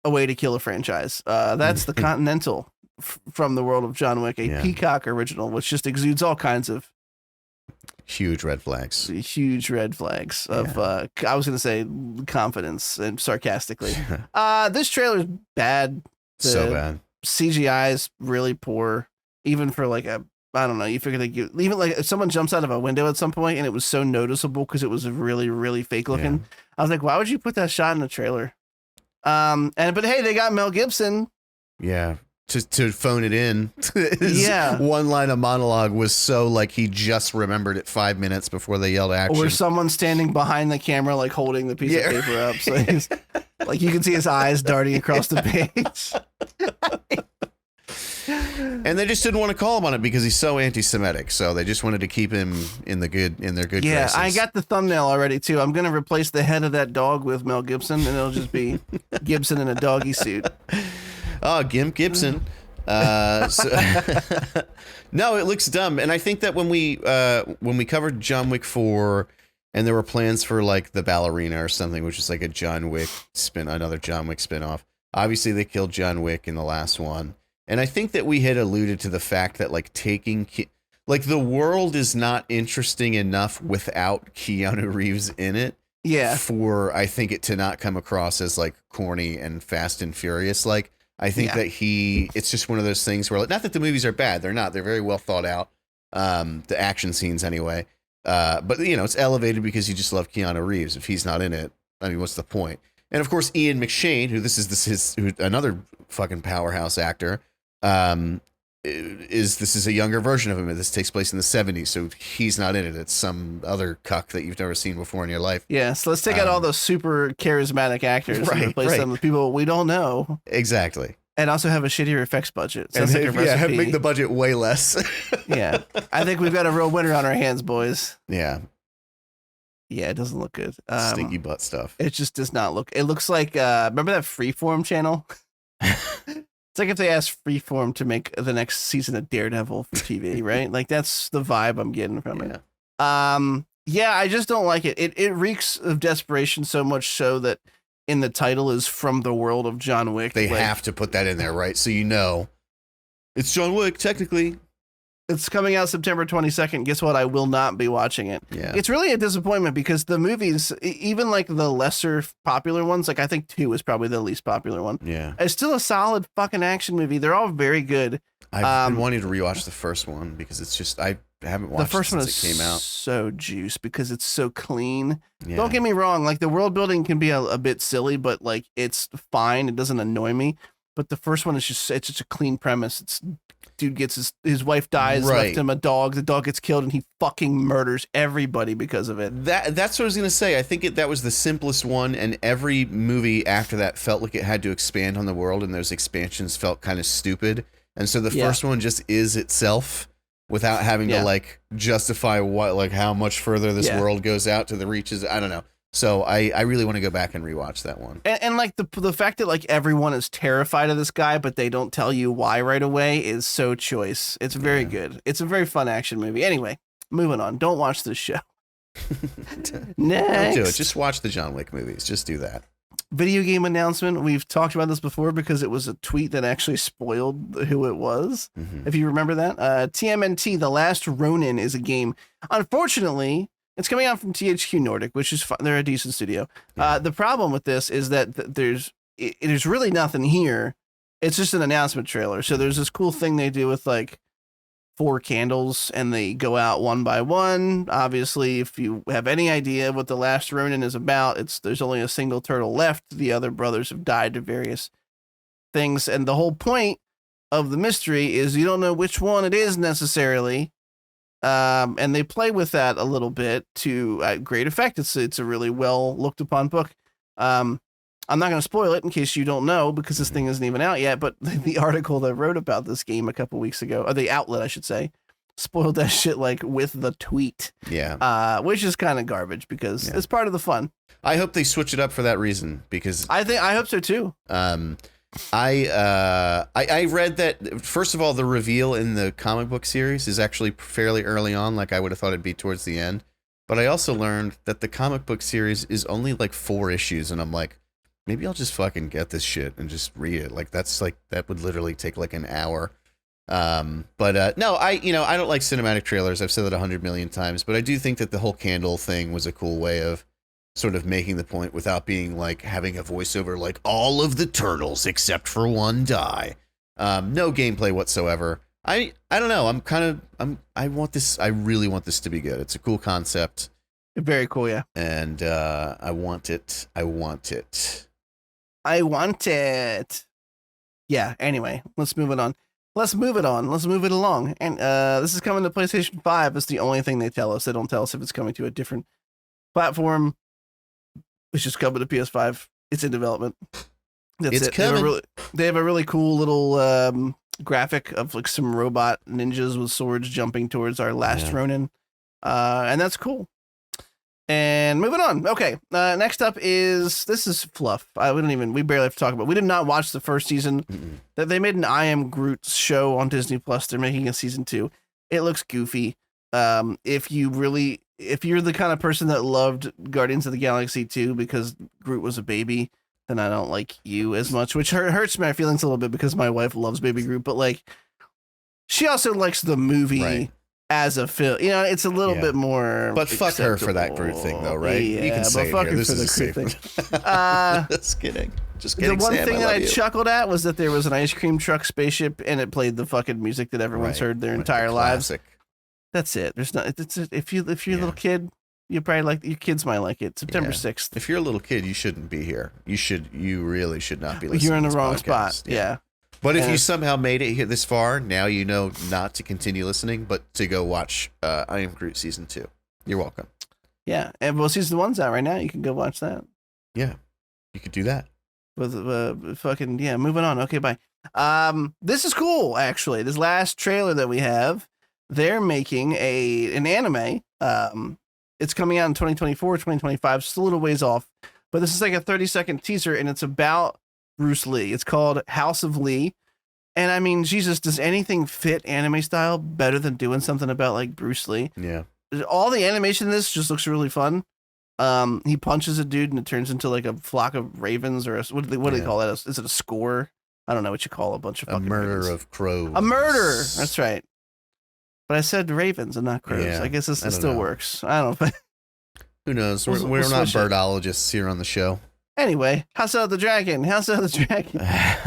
a way to kill a franchise. That's the Continental from the world of John Wick, a Peacock original, which just exudes all kinds of huge red flags. Huge red flags of I was going to say confidence and sarcastically. This trailer's bad. So bad. CGI is really poor, even for like a, I don't know, you figure even like if someone jumps out of a window at some point and it was so noticeable because it was really, really fake looking. Yeah. I was like, why would you put that shot in the trailer? But hey, they got Mel Gibson. Yeah. To phone it in. His Yeah. one line of monologue was so like he just remembered it 5 minutes before they yelled action. Or someone standing behind the camera, like holding the piece of paper up. So he's, like you can see his eyes darting across the page. And they just didn't want to call him on it because he's so anti-Semitic. So they just wanted to keep him in their good graces. I got the thumbnail already too. I'm gonna replace the head of that dog with Mel Gibson, and it'll just be Gibson in a doggy suit. Oh, Gimp Gibson. No, it looks dumb, and I think that when we covered John Wick 4, and there were plans for like the ballerina or something, which is like a another John Wick spinoff. Obviously, they killed John Wick in the last one, and I think that we had alluded to the fact that like the world is not interesting enough without Keanu Reeves in it. Yeah. For I think it to not come across as like corny and Fast and Furious like. I think that it's just one of those things where, not that the movies are bad, they're not, they're very well thought out, the action scenes anyway, but it's elevated because you just love Keanu Reeves. If he's not in it, I mean, what's the point? And of course, Ian McShane, who another fucking powerhouse actor, this is a younger version of him. This takes place in the 70s, so he's not in it. It's some other cuck that you've never seen before in your life. Yeah, so let's take out all those super charismatic actors and replace them with people we don't know. Exactly. And also have a shittier effects budget. So make the budget way less. Yeah. I think we've got a real winner on our hands, boys. Yeah. Yeah, it doesn't look good. Stinky butt stuff. It just does not look. It looks like, remember that Freeform channel? It's like if they asked Freeform to make the next season of Daredevil for TV, right? Like that's the vibe I'm getting from it. Yeah, I just don't like it. It reeks of desperation so much so that in the title is From the World of John Wick. They have to put that in there, right? So it's John Wick technically. It's coming out September 22nd. Guess what? I will not be watching it. Yeah. It's really a disappointment because the movies, even like the lesser popular ones, like I think 2 is probably the least popular one. Yeah. It's still a solid fucking action movie. They're all very good. I've been wanting to rewatch the first one because it's just, I haven't watched the first it one since is it came out. so juice because it's so clean. Yeah. Don't get me wrong. Like the world building can be a bit silly, but like it's fine. It doesn't annoy me. But the first one is it's just a clean premise. It's dude gets his wife dies, left him a dog. The dog gets killed, and he fucking murders everybody because of it. That's what I was gonna say. I think that was the simplest one, and every movie after that felt like it had to expand on the world, and those expansions felt kind of stupid. And so the first one just is itself without having to like justify how much further this world goes out to the reaches. I don't know. So I really want to go back and rewatch that one. And like the fact that like everyone is terrified of this guy, but they don't tell you why right away is so choice. It's very good. It's a very fun action movie. Anyway, moving on. Don't watch this show. Next. Don't do it. Just watch the John Wick movies. Just do that. Video game announcement. We've talked about this before because it was a tweet that actually spoiled who it was. Mhm. If you remember that. TMNT, The Last Ronin is a game. Unfortunately, it's coming out from THQ Nordic, which is fun. They're a decent studio. Yeah. The problem with this is that there's really nothing here. It's just an announcement trailer. So there's this cool thing they do with like 4 candles and they go out one by one. Obviously, if you have any idea what The Last Ronin is about, there's only a single turtle left. The other brothers have died to various things. And the whole point of the mystery is you don't know which one it is necessarily. And they play with that a little bit to great effect. It's a really well looked upon book. I'm not going to spoil it in case you don't know because this thing isn't even out yet. But the article that wrote about this game a couple weeks ago, or the outlet, I should say, spoiled that shit like with the tweet. Yeah. Which is kind of garbage because it's part of the fun. I hope they switch it up for that reason because I hope so too. I read that, first of all, the reveal in the comic book series is actually fairly early on, like I would have thought it'd be towards the end. But I also learned that the comic book series is only like 4 issues, and I'm like, maybe I'll just fucking get this shit and just read it. Like that would literally take like an hour. But no, I don't like cinematic trailers. I've said that 100 million times, but I do think that the whole candle thing was a cool way of sort of making the point without being like having a voiceover like all of the turtles except for one die. No gameplay whatsoever. I don't know. I really want this to be good. It's a cool concept. Very cool, yeah. And I want it. Yeah, anyway, let's move it on. Let's move it along. And this is coming to PlayStation 5. It's the only thing they tell us. They don't tell us if it's coming to a different platform. It's just coming to PS5. It's in development. That's it's it. coming. They have a really cool little graphic of like some robot ninjas with swords jumping towards our Last Ronin. And that's cool. And moving on. Okay. Next up this is fluff. We barely have to talk about it. We did not watch the first season. That they made an I Am Groot show on Disney Plus. They're making a season 2. It looks goofy. If you're the kind of person that loved Guardians of the Galaxy 2 because Groot was a baby, then I don't like you as much, which hurts my feelings a little bit because my wife loves Baby Groot, but like she also likes the movie as a film. You know, it's a little bit more. But fuck her for that Groot thing, though, right? Yeah, you can say but fuck it here. her This for is the a Groot safe thing. Just kidding. Just The kidding. one Sam, thing that love I you. chuckled at was that there was an ice cream truck spaceship and it played the fucking music that everyone's heard their entire lives. Classic. That's it. There's not. If you're a little kid, you probably like your kids might like it. September 6th. If you're a little kid, you shouldn't be here. You really should not be listening. You're in to the this wrong podcast. spot. Yeah. But if you somehow made it here this far, now you know not to continue listening, but to go watch I Am Groot season 2. You're welcome. Yeah, and season 1's out right now. You can go watch that. Yeah, you could do that. With moving on. Okay, bye. This is cool actually. This last trailer that we have, they're making an anime. It's coming out in 2024, 2025. It's a little ways off, but this is like a 30-second teaser, and it's about Bruce Lee. It's called House of Lee. And I mean, Jesus, does anything fit anime style better than doing something about like Bruce Lee? Yeah. All the animation in this just looks really fun. He punches a dude and it turns into like a flock of ravens, or what do they call that? Is it a score? I don't know what you call a bunch of fucking murder ravens. of crows. A murder. That's right. But I said ravens and not crows. Yeah, I guess it I don't still know. works. I don't know. Who knows? We'll We're not switch it. birdologists here on the show. Anyway, House of the Dragon.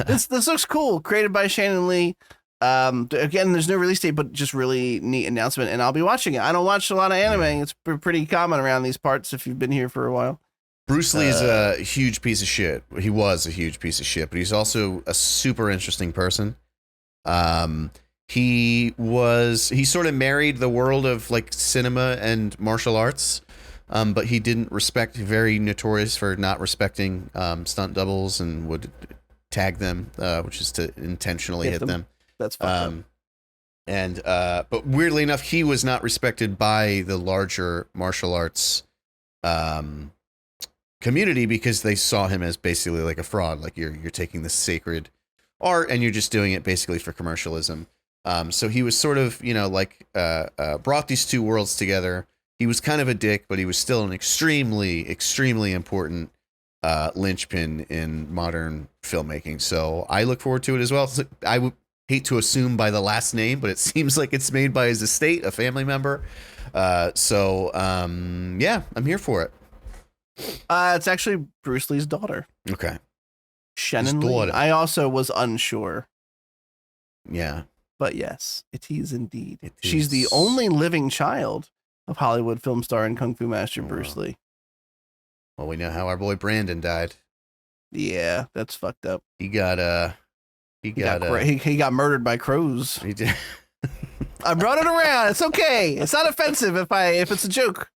This looks cool. Created by Shannon Lee. Again, there's no release date, but just really neat announcement, and I'll be watching it. I don't watch a lot of anime. It's pretty common around these parts if you've been here for a while. Bruce Lee's a huge piece of shit. He was a huge piece of shit, but he's also a super interesting person. He sort of married the world of like cinema and martial arts, but he didn't very notorious for not respecting stunt doubles and would tag them, which is to intentionally hit them. That's fucked up. But weirdly enough, he was not respected by the larger martial arts community because they saw him as basically like a fraud. Like you're taking this sacred art and you're just doing it basically for commercialism. So he was sort of, brought these two worlds together. He was kind of a dick, but he was still an extremely, extremely important linchpin in modern filmmaking. So I look forward to it as well. I would hate to assume by the last name, but it seems like it's made by his estate, a family member. Yeah, I'm here for it. It's actually Bruce Lee's daughter. Okay. Shannon His Lee. daughter. I also was unsure. Yeah. But yes, it is indeed. It She's the is. only living child of Hollywood film star and Kung Fu master Oh, Bruce wow. Lee. Well, we know how our boy Brandon died. Yeah, that's fucked up. He got He got murdered by crows. he did. I brought it around. It's okay. It's not offensive if it's a joke.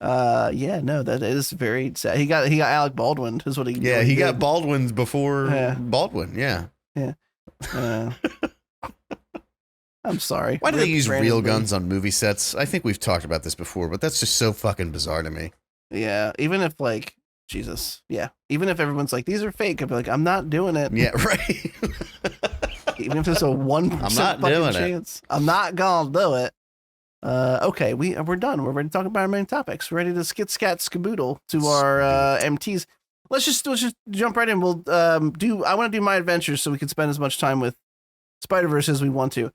Yeah, no, that is very sad. He got Alec Baldwin is what he. Yeah, what he did. got Baldwin before Yeah. Baldwin. Yeah. I'm sorry. Why do they Rip use Brandon real Lee. guns on movie sets? I think we've talked about this before, but that's just so fucking bizarre to me. Yeah, even if like Jesus, yeah, even if everyone's like these are fake, I'd be like, I'm not doing it. Yeah, right. Even if there's a 1% I'm not doing it. chance, I'm not gonna do it. Okay, we're done. We're ready to talk about our main topics. We're ready to skit scat skaboodle to our MTs. Let's just jump right in. We'll I want to do my adventures so we can spend as much time with Spider-Verse as we want to.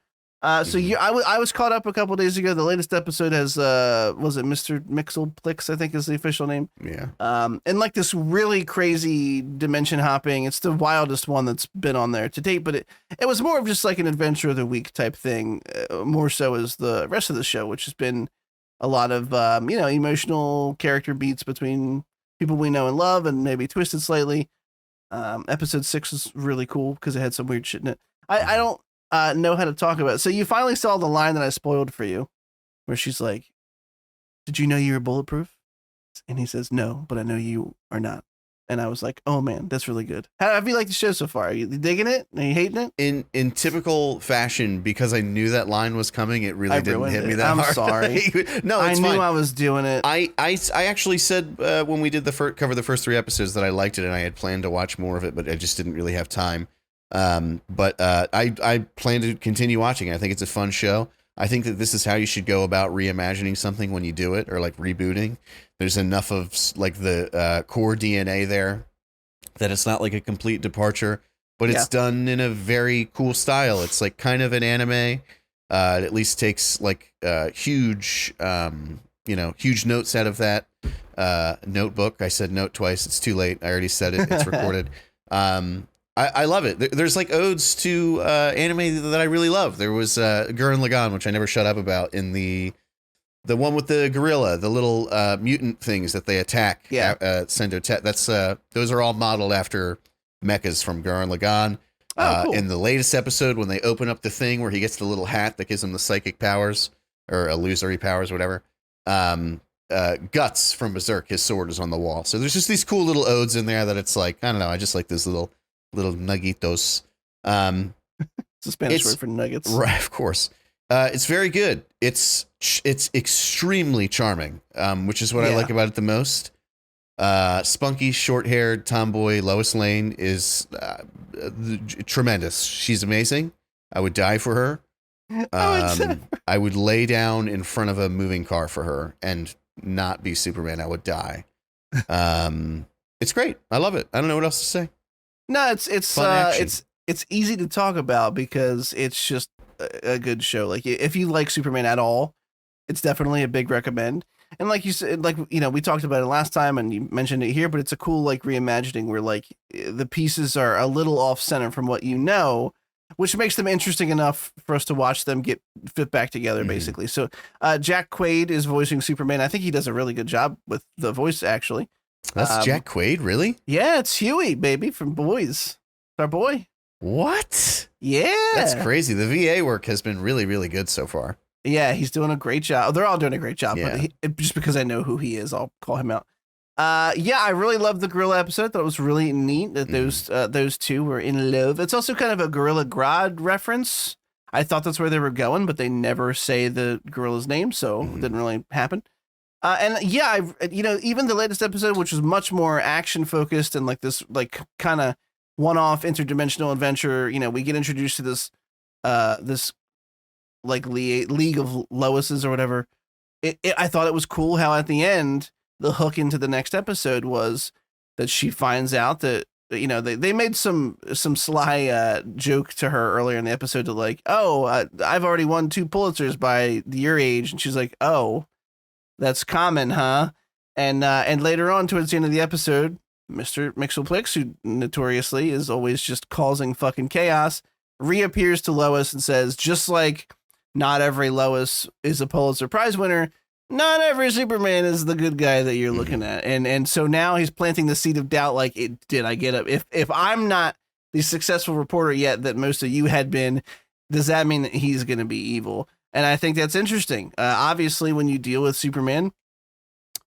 So I was caught up a couple days ago. The latest episode has was it Mr. Mixelplix, I think is the official name. Yeah. And like this really crazy dimension hopping. It's the wildest one that's been on there to date, but it was more of just like an adventure of the week type thing, more so as the rest of the show, which has been a lot of emotional character beats between people we know and love, and maybe twisted slightly. Episode 6 was really cool because it had some weird shit in it. I don't know how to talk about it. So you finally saw the line that I spoiled for you, where she's like, "Did you know you were bulletproof?" And he says, "No, but I know you are not." And I was like, "Oh man, that's really good." How have you liked the show so far? Are you digging it? Are you hating it? In typical fashion, because I knew that line was coming, it really I didn't ruined hit me it. that I'm hard. sorry. No, I it's knew fine. I was doing it. I actually said when we did cover the first 3 episodes that I liked it and I had planned to watch more of it, but I just didn't really have time. But I plan to continue watching it. I think it's a fun show. I think that this is how you should go about reimagining something when you do it, or like rebooting. There's enough of like the core DNA there that it's not like a complete departure, but it's done in a very cool style. It's like kind of an anime. It at least takes like huge notes out of that notebook. I said note twice. It's too late. I already said it. It's recorded. I love it. There's like odes to anime that I really love. There was Gurren Lagann, which I never shut up about, in the one with the gorilla, the little mutant things that they attack. Yeah. Sendo Tet. That's those are all modeled after mechas from Gurren Lagann. Oh, cool. In the latest episode, when they open up the thing where he gets the little hat that gives him the psychic powers or illusory powers, whatever. Guts from Berserk, his sword is on the wall. So there's just these cool little odes in there that it's like, I don't know, I just like those little nuggitos. It's a Spanish word for nuggets. Right, of course. It's very good. It's extremely charming, which is what I like about it the most. Spunky, short-haired tomboy Lois Lane is tremendous. She's amazing. I would die for her. I would lay down in front of a moving car for her and not be Superman. I would die. It's great. I love it. I don't know what else to say. No, it's easy to talk about because it's just a good show. Like if you like Superman at all, it's definitely a big recommend. And like you said, like, we talked about it last time and you mentioned it here, but it's a cool, like, reimagining where like the pieces are a little off center from what you know, which makes them interesting enough for us to watch them fit back together, basically. So Jack Quaid is voicing Superman. I think he does a really good job with the voice, actually. That's Jack Quaid, really? Yeah, it's Huey, baby, from Boys. Our boy. What? Yeah. That's crazy. The VA work has been really, really good so far. Yeah, he's doing a great job. They're all doing a great job, Yeah. but just because I know who he is, I'll call him out. Yeah, I really loved the gorilla episode. Thought it was really neat that those two were in love. It's also kind of a Gorilla Grodd reference. I thought that's where they were going, but they never say the gorilla's name, so it didn't really happen. And yeah, even the latest episode, which was much more action focused and like this, like kind of one-off interdimensional adventure. We get introduced to this like League of Loises or whatever. I thought it was cool how at the end the hook into the next episode was that she finds out that they made some sly joke to her earlier in the episode to like, oh, I've already won 2 Pulitzers by your age, and she's like, oh, that's common, huh? And later on towards the end of the episode, Mr. Mixelplix, who notoriously is always just causing fucking chaos, reappears to Lois and says, just like not every Lois is a Pulitzer Prize winner, not every Superman is the good guy that you're looking at. And so now he's planting the seed of doubt, like, did I get up? If I'm not the successful reporter yet that most of you had been, does that mean that he's going to be evil? And I think that's interesting. Obviously, when you deal with Superman,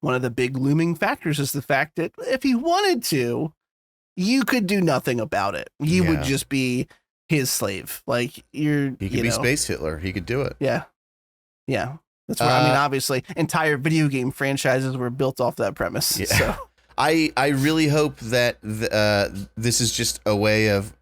one of the big looming factors is the fact that if he wanted to, you could do nothing about it. You would just be his slave. Like he could be Space Hitler. He could do it. Yeah. That's where obviously entire video game franchises were built off that premise. Yeah. So I really hope that this is just a way of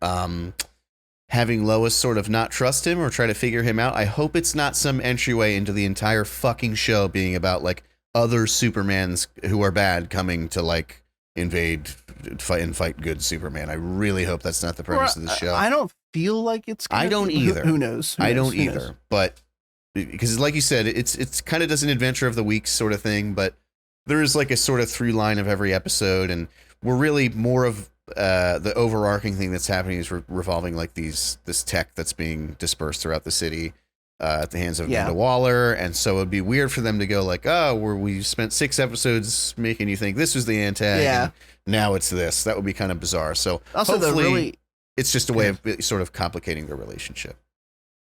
having Lois sort of not trust him or try to figure him out. I hope it's not some entryway into the entire fucking show being about like other Supermans who are bad coming to like invade, fight good Superman. I really hope that's not the premise of the show. I don't feel like it's I don't either. Who knows? I don't either. But because like you said, it's kind of does an adventure of the week sort of thing, but there is like a sort of through line of every episode, and we're really more of the overarching thing that's happening is revolving like this tech that's being dispersed throughout the city at the hands of Amanda Waller. And so it'd be weird for them to go like, oh, we spent 6 episodes making you think this was the Antag, and now it's this. That would be kind of bizarre. So also hopefully it's just a way of sort of complicating their relationship.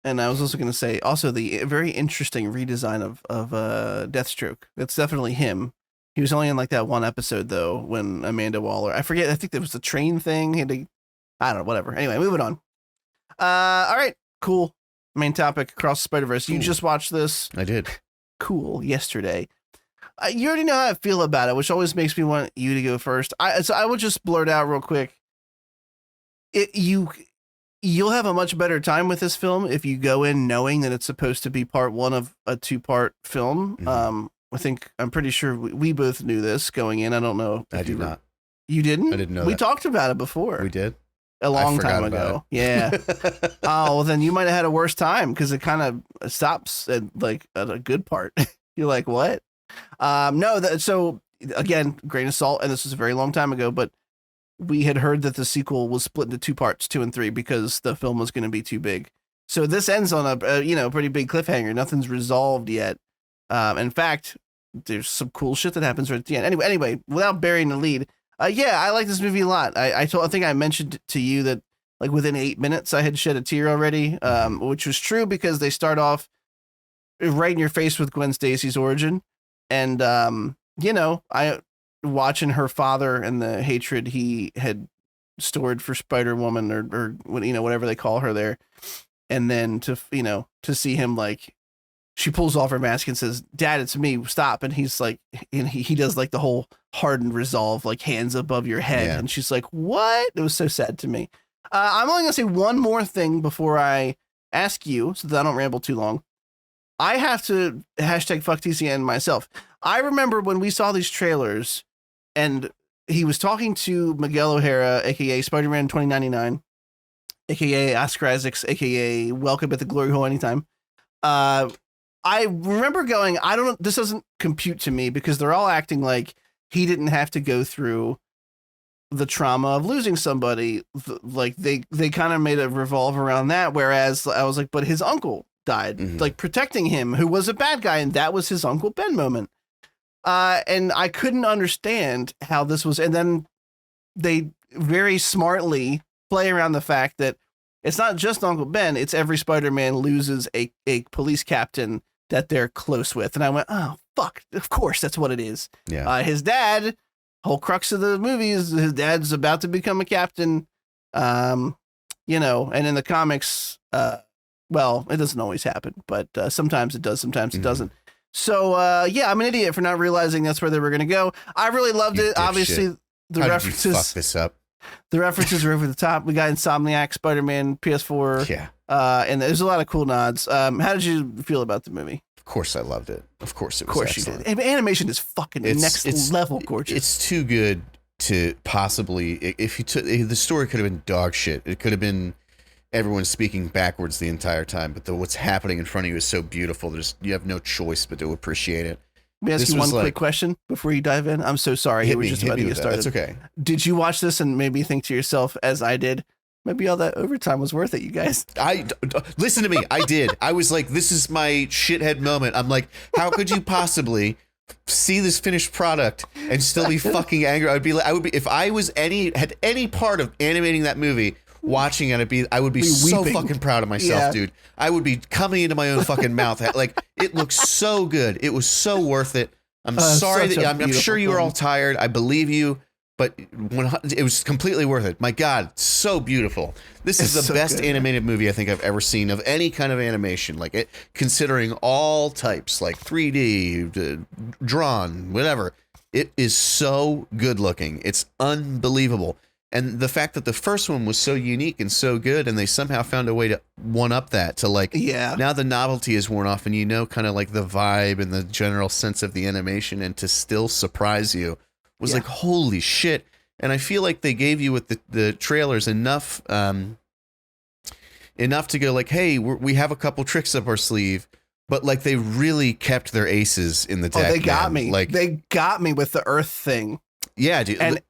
And I was also going to say also the very interesting redesign of Deathstroke. That's definitely him. He was only in like that one episode though, when Amanda Waller, I forget, I think there was the train thing. I don't know, whatever. Anyway, moving on. All right, cool. Main topic, Across the Spider-Verse. You just watched this. I did. Cool. Yesterday. You already know how I feel about it, which always makes me want you to go first. So I will just blurt out real quick. You'll have a much better time with this film if you go in knowing that it's supposed to be part 1 of a 2-part film. Mm-hmm. I'm pretty sure we both knew this going in. I don't know. I did not. You didn't? I didn't know. We talked about it before. We did? A long time ago. Yeah. Oh, well, then you might have had a worse time because it kind of stops at a good part. You're like, what? So again, grain of salt, and this was a very long time ago, but we had heard that the sequel was split into 2 parts, 2 and 3, because the film was going to be too big. So this ends on a pretty big cliffhanger. Nothing's resolved yet. In fact, there's some cool shit that happens right at the end. Anyway, without burying the lead, I like this movie a lot. I think I mentioned to you that like within 8 minutes I had shed a tear already, which was true because they start off right in your face with Gwen Stacy's origin, and I watching her father and the hatred he had stored for Spider-Woman or whatever they call her there, and then to see him like. She pulls off her mask and says, "Dad, it's me. Stop." And he's like, and he does like the whole hardened resolve, like hands above your head. Yeah. And she's like, "What?" It was so sad to me. I'm only gonna say one more thing before I ask you, so that I don't ramble too long. I have to hashtag fuck TCN myself. I remember when we saw these trailers, and he was talking to Miguel O'Hara, aka Spider-Man 2099, aka Oscar Isaacs, aka Welcome at the Glory Hole Anytime. I remember going, this doesn't compute to me because they're all acting like he didn't have to go through the trauma of losing somebody. Like they kind of made a revolve around that. Whereas I was like, but his uncle died, like protecting him, who was a bad guy. And that was his Uncle Ben moment. And I couldn't understand how this was. And then they very smartly play around the fact that it's not just Uncle Ben. It's every Spider-Man loses a police captain that they're close with. And I went, oh, fuck. Of course, that's what it is. Yeah. His dad, whole crux of the movie is his dad's about to become a captain. And in the comics, well, it doesn't always happen, but sometimes it does, sometimes it doesn't. So yeah, I'm an idiot for not realizing that's where they were going to go. I really loved You it. Obviously, dipshit. the How references, did you fuck this up? the references are over the top. We got Insomniac, Spider-Man, PS4, Yeah, and there's a lot of cool nods. How did you feel about the movie? of course I loved it. Of course it Of was course you excellent. did. Animation is fucking next level gorgeous. It's too good to possibly. If you took the story, could have been dog shit. It could have been everyone speaking backwards the entire time. But what's happening in front of you is so beautiful. You have no choice but to appreciate it. Let me ask this you one was quick question before you dive in. I'm so sorry. Hit It was me, just hit about me to get with that. started. That's okay. Did you watch this and maybe think to yourself, as I did, maybe all that overtime was worth it, you guys? Listen to me. I did. I was like, this is my shithead moment. I'm like, how could you possibly see this finished product and still be fucking angry? I would be if I was had any part of animating that movie. Watching it, I would be so weeping. fucking proud of myself, Yeah. dude. I would be coming into my own fucking mouth. Like, it looks so good. It was so worth it. I'm sorry such that a I'm beautiful sure you were film. all tired. I believe you, but it was completely worth it. My God, so beautiful. This is It's the so best good. animated movie I think I've ever seen of any kind of animation. Like it, considering all types, like 3D, drawn, whatever. It is so good looking. It's unbelievable. And the fact that the first one was so unique and so good, and they somehow found a way to one up that to like, Yeah. now the novelty is worn off and you know kind of like the vibe and the general sense of the animation, and to still surprise you was Yeah. like, holy shit. And I feel like they gave you with the trailers enough to go like, hey, we have a couple tricks up our sleeve, but like they really kept their aces in the deck. Oh, they got man. me. Like, They got me with the Earth thing. yeah, dude. And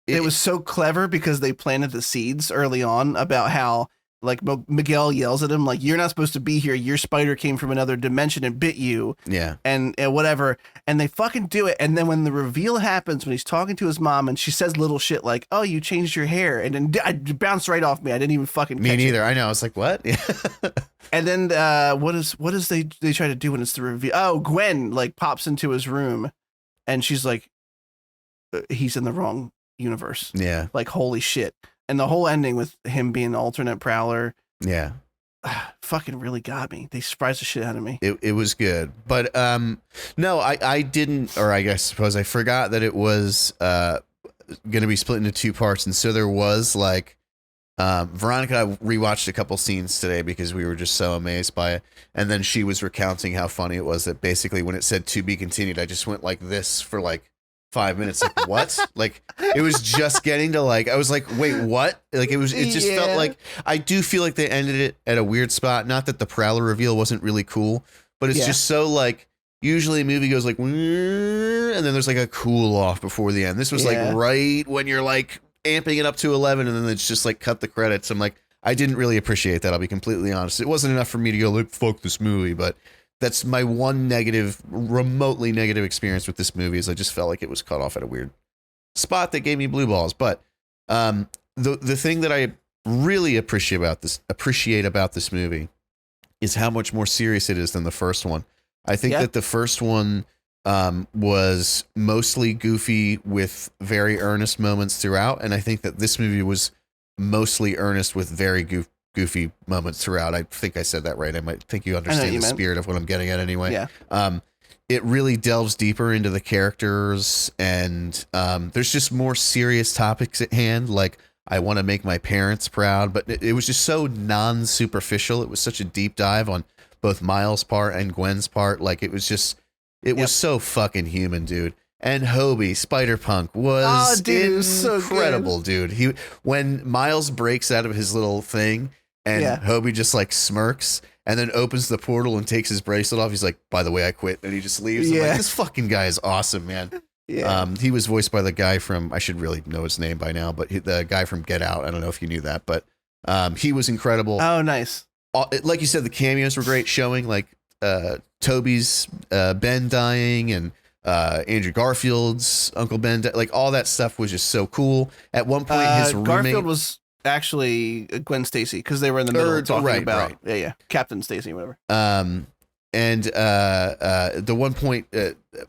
it was so clever because they planted the seeds early on about how, like, Miguel yells at him, like, you're not supposed to be here. Your spider came from another dimension and bit you. yeah. And whatever. And they fucking do it. And then when the reveal happens, when he's talking to his mom and she says little shit like, oh, you changed your hair. And then it bounced right off me. I didn't even fucking Me catch neither. it. I know. I was like, what? And then what is they try to do when it's the reveal? Oh, Gwen like pops into his room and she's like, he's in the wrong universe. Yeah. Like, holy shit. And the whole ending with him being an alternate Prowler Yeah. fucking really got me. They surprised the shit out of me. It was good. But no, I didn't, or I suppose I forgot that it was going to be split into two parts. And so there was like, Veronica and I rewatched a couple scenes today because we were just so amazed by it. And then she was recounting how funny it was that basically when it said to be continued, I just went like this for like 5 minutes. Like, what? Like, it was just getting to like, I was like, wait, what? Like, it just Yeah. felt like, I do feel like they ended it at a weird spot. Not that the Prowler reveal wasn't really cool, but it's Yeah. just so like, usually a movie goes like, and then there's like a cool off before the end. This was Yeah. like right when you're like amping it up to 11 and then it's just like cut the credits. I'm like, I didn't really appreciate that. I'll be completely honest. It wasn't enough for me to go like, fuck this movie, but that's my one remotely negative experience with this movie is I just felt like it was cut off at a weird spot that gave me blue balls. But the thing that I really appreciate about this movie is how much more serious it is than the first one. I think Yeah. that the first one was mostly goofy with very earnest moments throughout, and I think that this movie was mostly earnest with very goofy moments throughout. I think I said that right. I might think you understand you the meant. spirit of what I'm getting at anyway. Yeah. It really delves deeper into the characters, and there's just more serious topics at hand. Like, I want to make my parents proud, but it was just so non-superficial. It was such a deep dive on both Miles' part and Gwen's part. Like, it was so fucking human, dude. And Hobie, Spider-Punk, was dude, it was so incredible, dude. When Miles breaks out of his little thing and Yeah. Hobie just like smirks and then opens the portal and takes his bracelet off, he's like, by the way, I quit. And he just leaves. I'm Yeah. like, this fucking guy is awesome, man. Yeah. He was voiced by the guy from, I should really know his name by now, but the guy from Get Out. I don't know if you knew that, but he was incredible. Oh, nice. Like you said, the cameos were great, showing like Toby's Ben dying and Andrew Garfield's Uncle Ben, like all that stuff was just so cool. At one point, his roommate Garfield was actually Gwen Stacy because they were in the middle talking right, about right. Captain Stacy, whatever. And the one point,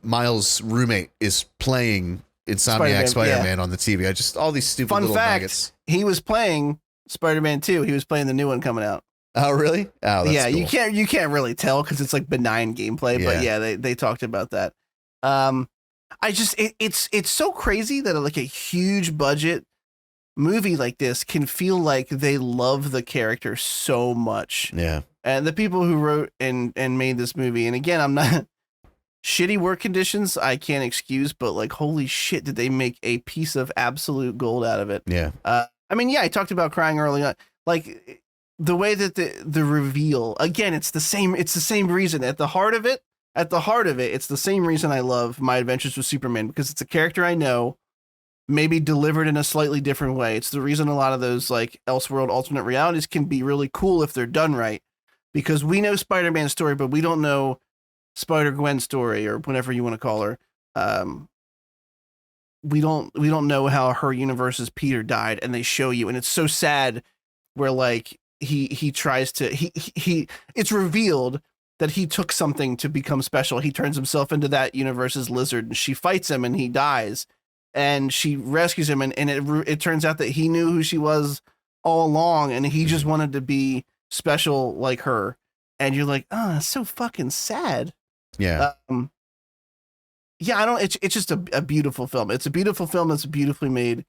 Miles' roommate is playing Insomniac Spider-Man on the TV. I just all these stupid Fun little fact: nuggets. he was playing Spider-Man 2. He was playing the new one coming out. Oh, really? Oh, that's Yeah, cool. you can't really tell because it's like benign gameplay, but yeah, they talked about that. I just it's so crazy that like a huge budget movie like this can feel like they love the character so much. Yeah. And the people who wrote and made this movie, and again, I'm not shitty work conditions I can't excuse, but like holy shit, did they make a piece of absolute gold out of it? Yeah. I mean, yeah, I talked about crying early on, like the way that the reveal again, it's the same reason at the heart of it. It's the same reason I love My Adventures with Superman, because it's a character I know, maybe delivered in a slightly different way. It's the reason a lot of those like Elseworld alternate realities can be really cool if they're done right, because we know Spider-Man's story, but we don't know Spider-Gwen's story, or whatever you want to call her. We don't know how her universe's Peter died, and they show you, and it's so sad where like he tries to he it's revealed that he took something to become special. He turns himself into that universe's lizard, and she fights him and he dies, and she rescues him, and it turns out that he knew who she was all along, and he just wanted to be special like her. And you're like, oh, that's so fucking sad. Yeah. Yeah, I don't. It's just a beautiful film. It's a beautiful film that's beautifully made.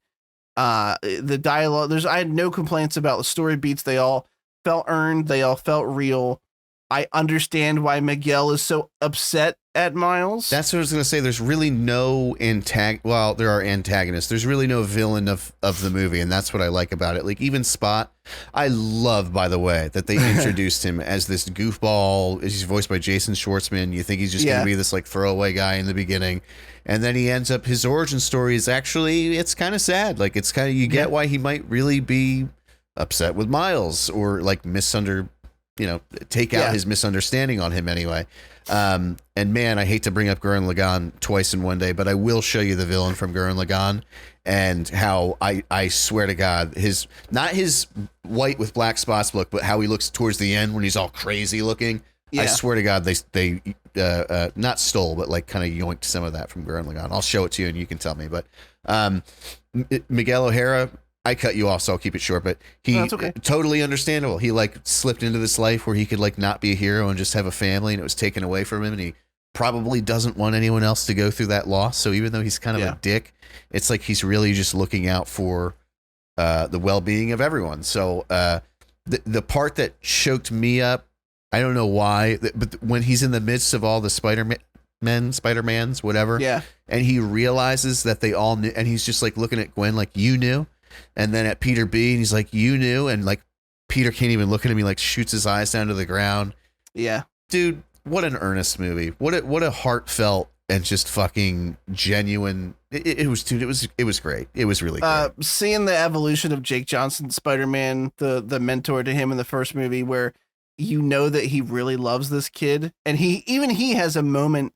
The dialogue. I had no complaints about the story beats. They all felt earned. They all felt real. I understand why Miguel is so upset at Miles. That's what I was going to say. There's really no well, there are antagonists. There's really no villain of the movie, and that's what I like about it. Like, even Spot, I love, by the way, that they introduced him as this goofball. He's voiced by Jason Schwartzman. You think he's just going to be this, like, throwaway guy in the beginning, and then he ends up, his origin story is actually, it's kind of sad. Like, it's kind of, you get why he might really be upset with Miles, or, like, take out his misunderstanding on him anyway. And man, I hate to bring up Gurren Lagann twice in one day, but I will show you the villain from Gurren Lagann, and how I swear to God, not his white with black spots look, but how he looks towards the end when he's all crazy looking. Yeah. I swear to God, they not stole, but like kind of yoinked some of that from Gurren Lagann. I'll show it to you and you can tell me. But Miguel O'Hara, I cut you off, so I'll keep it short, but okay. Totally understandable. He like slipped into this life where he could like not be a hero and just have a family, and it was taken away from him, and he probably doesn't want anyone else to go through that loss. So even though he's kind of a dick, it's like he's really just looking out for the well-being of everyone. So the part that choked me up, I don't know why, but when he's in the midst of all the Spider-Mans, whatever, and he realizes that they all knew, and he's just like looking at Gwen like, you knew. And then at Peter B, and he's like, you knew, and like Peter can't even look at him. He like shoots his eyes down to the ground. Yeah, dude, what an earnest movie. What a heartfelt and just fucking genuine. It was great. It was really great. Seeing the evolution of Jake Johnson's Spider-Man, the mentor to him in the first movie, where you know that he really loves this kid, and he has a moment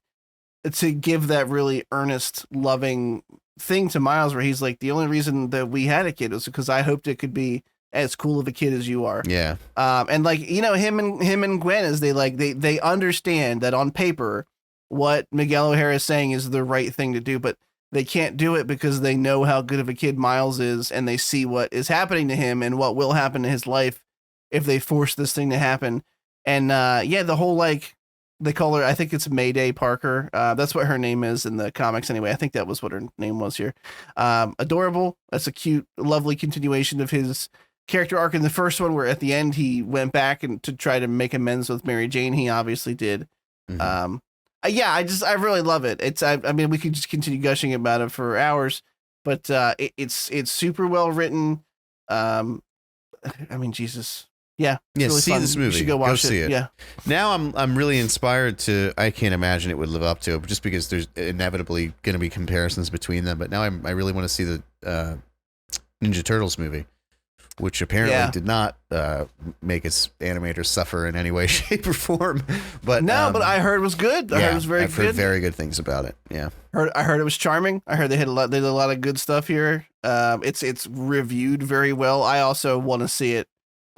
to give that really earnest, loving thing to Miles, where he's like, the only reason that we had a kid was because I hoped it could be as cool of a kid as you are. Yeah. And like, you know, him and Gwen, is they understand that on paper what Miguel O'Hara is saying is the right thing to do, but they can't do it because they know how good of a kid Miles is, and they see what is happening to him and what will happen to his life if they force this thing to happen. And the whole, like, they call her, I think it's Mayday Parker. That's what her name is in the comics anyway. I think that was what her name was here. Adorable. That's a cute, lovely continuation of his character arc in the first one, where at the end he went back and to try to make amends with Mary Jane. He obviously did. Mm-hmm. I really love it. I mean, we could just continue gushing about it for hours, but it's super well written. I mean, Jesus. Yeah. Yeah. Really see fun. this movie. You should go watch see it. Yeah. Now I'm really inspired to. I can't imagine it would live up to it, just because there's inevitably going to be comparisons between them. But now I really want to see the Ninja Turtles movie, which apparently did not make its animators suffer in any way, shape, or form. But but I heard it was good. I heard it was very good. I've heard very good things about it. Yeah. I heard it was charming. I heard they did a lot of good stuff here. It's reviewed very well. I also want to see it.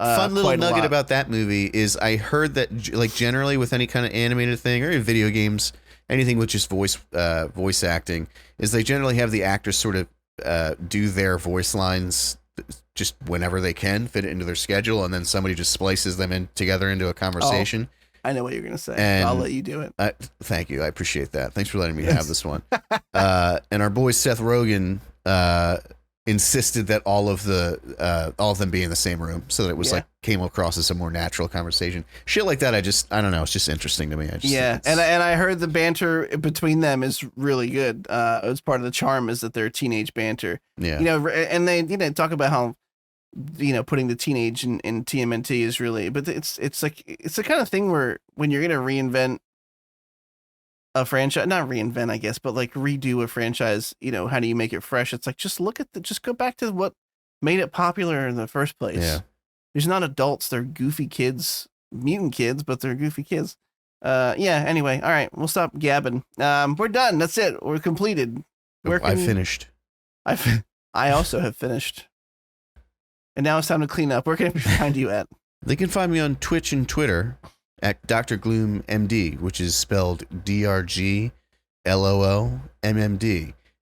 Fun little nugget about that movie is I heard that, like, generally with any kind of animated thing or video games, anything with just voice acting, is they generally have the actors sort of do their voice lines just whenever they can fit it into their schedule, and then somebody just splices them in together into a conversation. I know what you're gonna say. And I'll let you do it. Thank you. I appreciate that. Thanks for letting me have this one. And our boy Seth Rogen insisted that all of them be in the same room, so that it was like came across as a more natural conversation. Shit like that, I don't know. It's just interesting to me. And I heard the banter between them is really good. It's part of the charm is that they're teenage banter. Yeah. And they talk about how putting the teenage in TMNT is really, but it's the kind of thing where when you're gonna reinvent a franchise, not reinvent, I guess, but like redo a franchise, how do you make it fresh? It's like, just go back to what made it popular in the first place. Yeah. There's not adults, they're goofy kids, mutant kids, but they're goofy kids. Anyway, all right, we'll stop gabbing. We're done. That's it. We're completed. I finished. I also have finished. And now it's time to clean up. Where can I find you at? They can find me on Twitch and Twitter at Dr. Gloom MD, which is spelled DRGLOOMMD.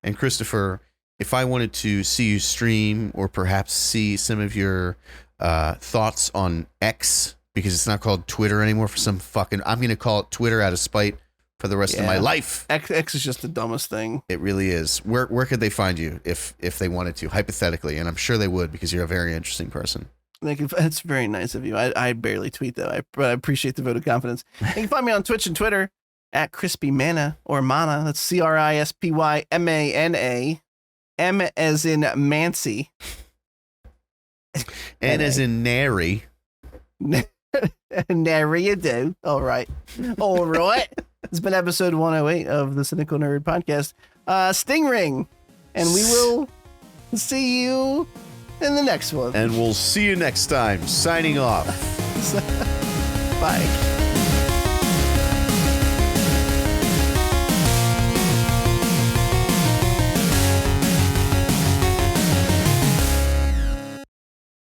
And Christopher, if I wanted to see you stream or perhaps see some of your thoughts on X, because it's not called Twitter anymore for some fucking... I'm going to call it Twitter out of spite for the rest of my life. X is just the dumbest thing. It really is. Where could they find you if they wanted to, hypothetically? And I'm sure they would, because you're a very interesting person. That's very nice of you. I barely tweet, though. But I appreciate the vote of confidence. You can find me on Twitch and Twitter at Crispy Mana or Mana. That's CRISPYMANA. M as in Mancy. N as in Nary. Nary you do. All right. All right. It's been episode 108 of the Cynical Nerd Podcast. Stingring. And we will see you in the next one. And we'll see you next time. Signing off. Bye.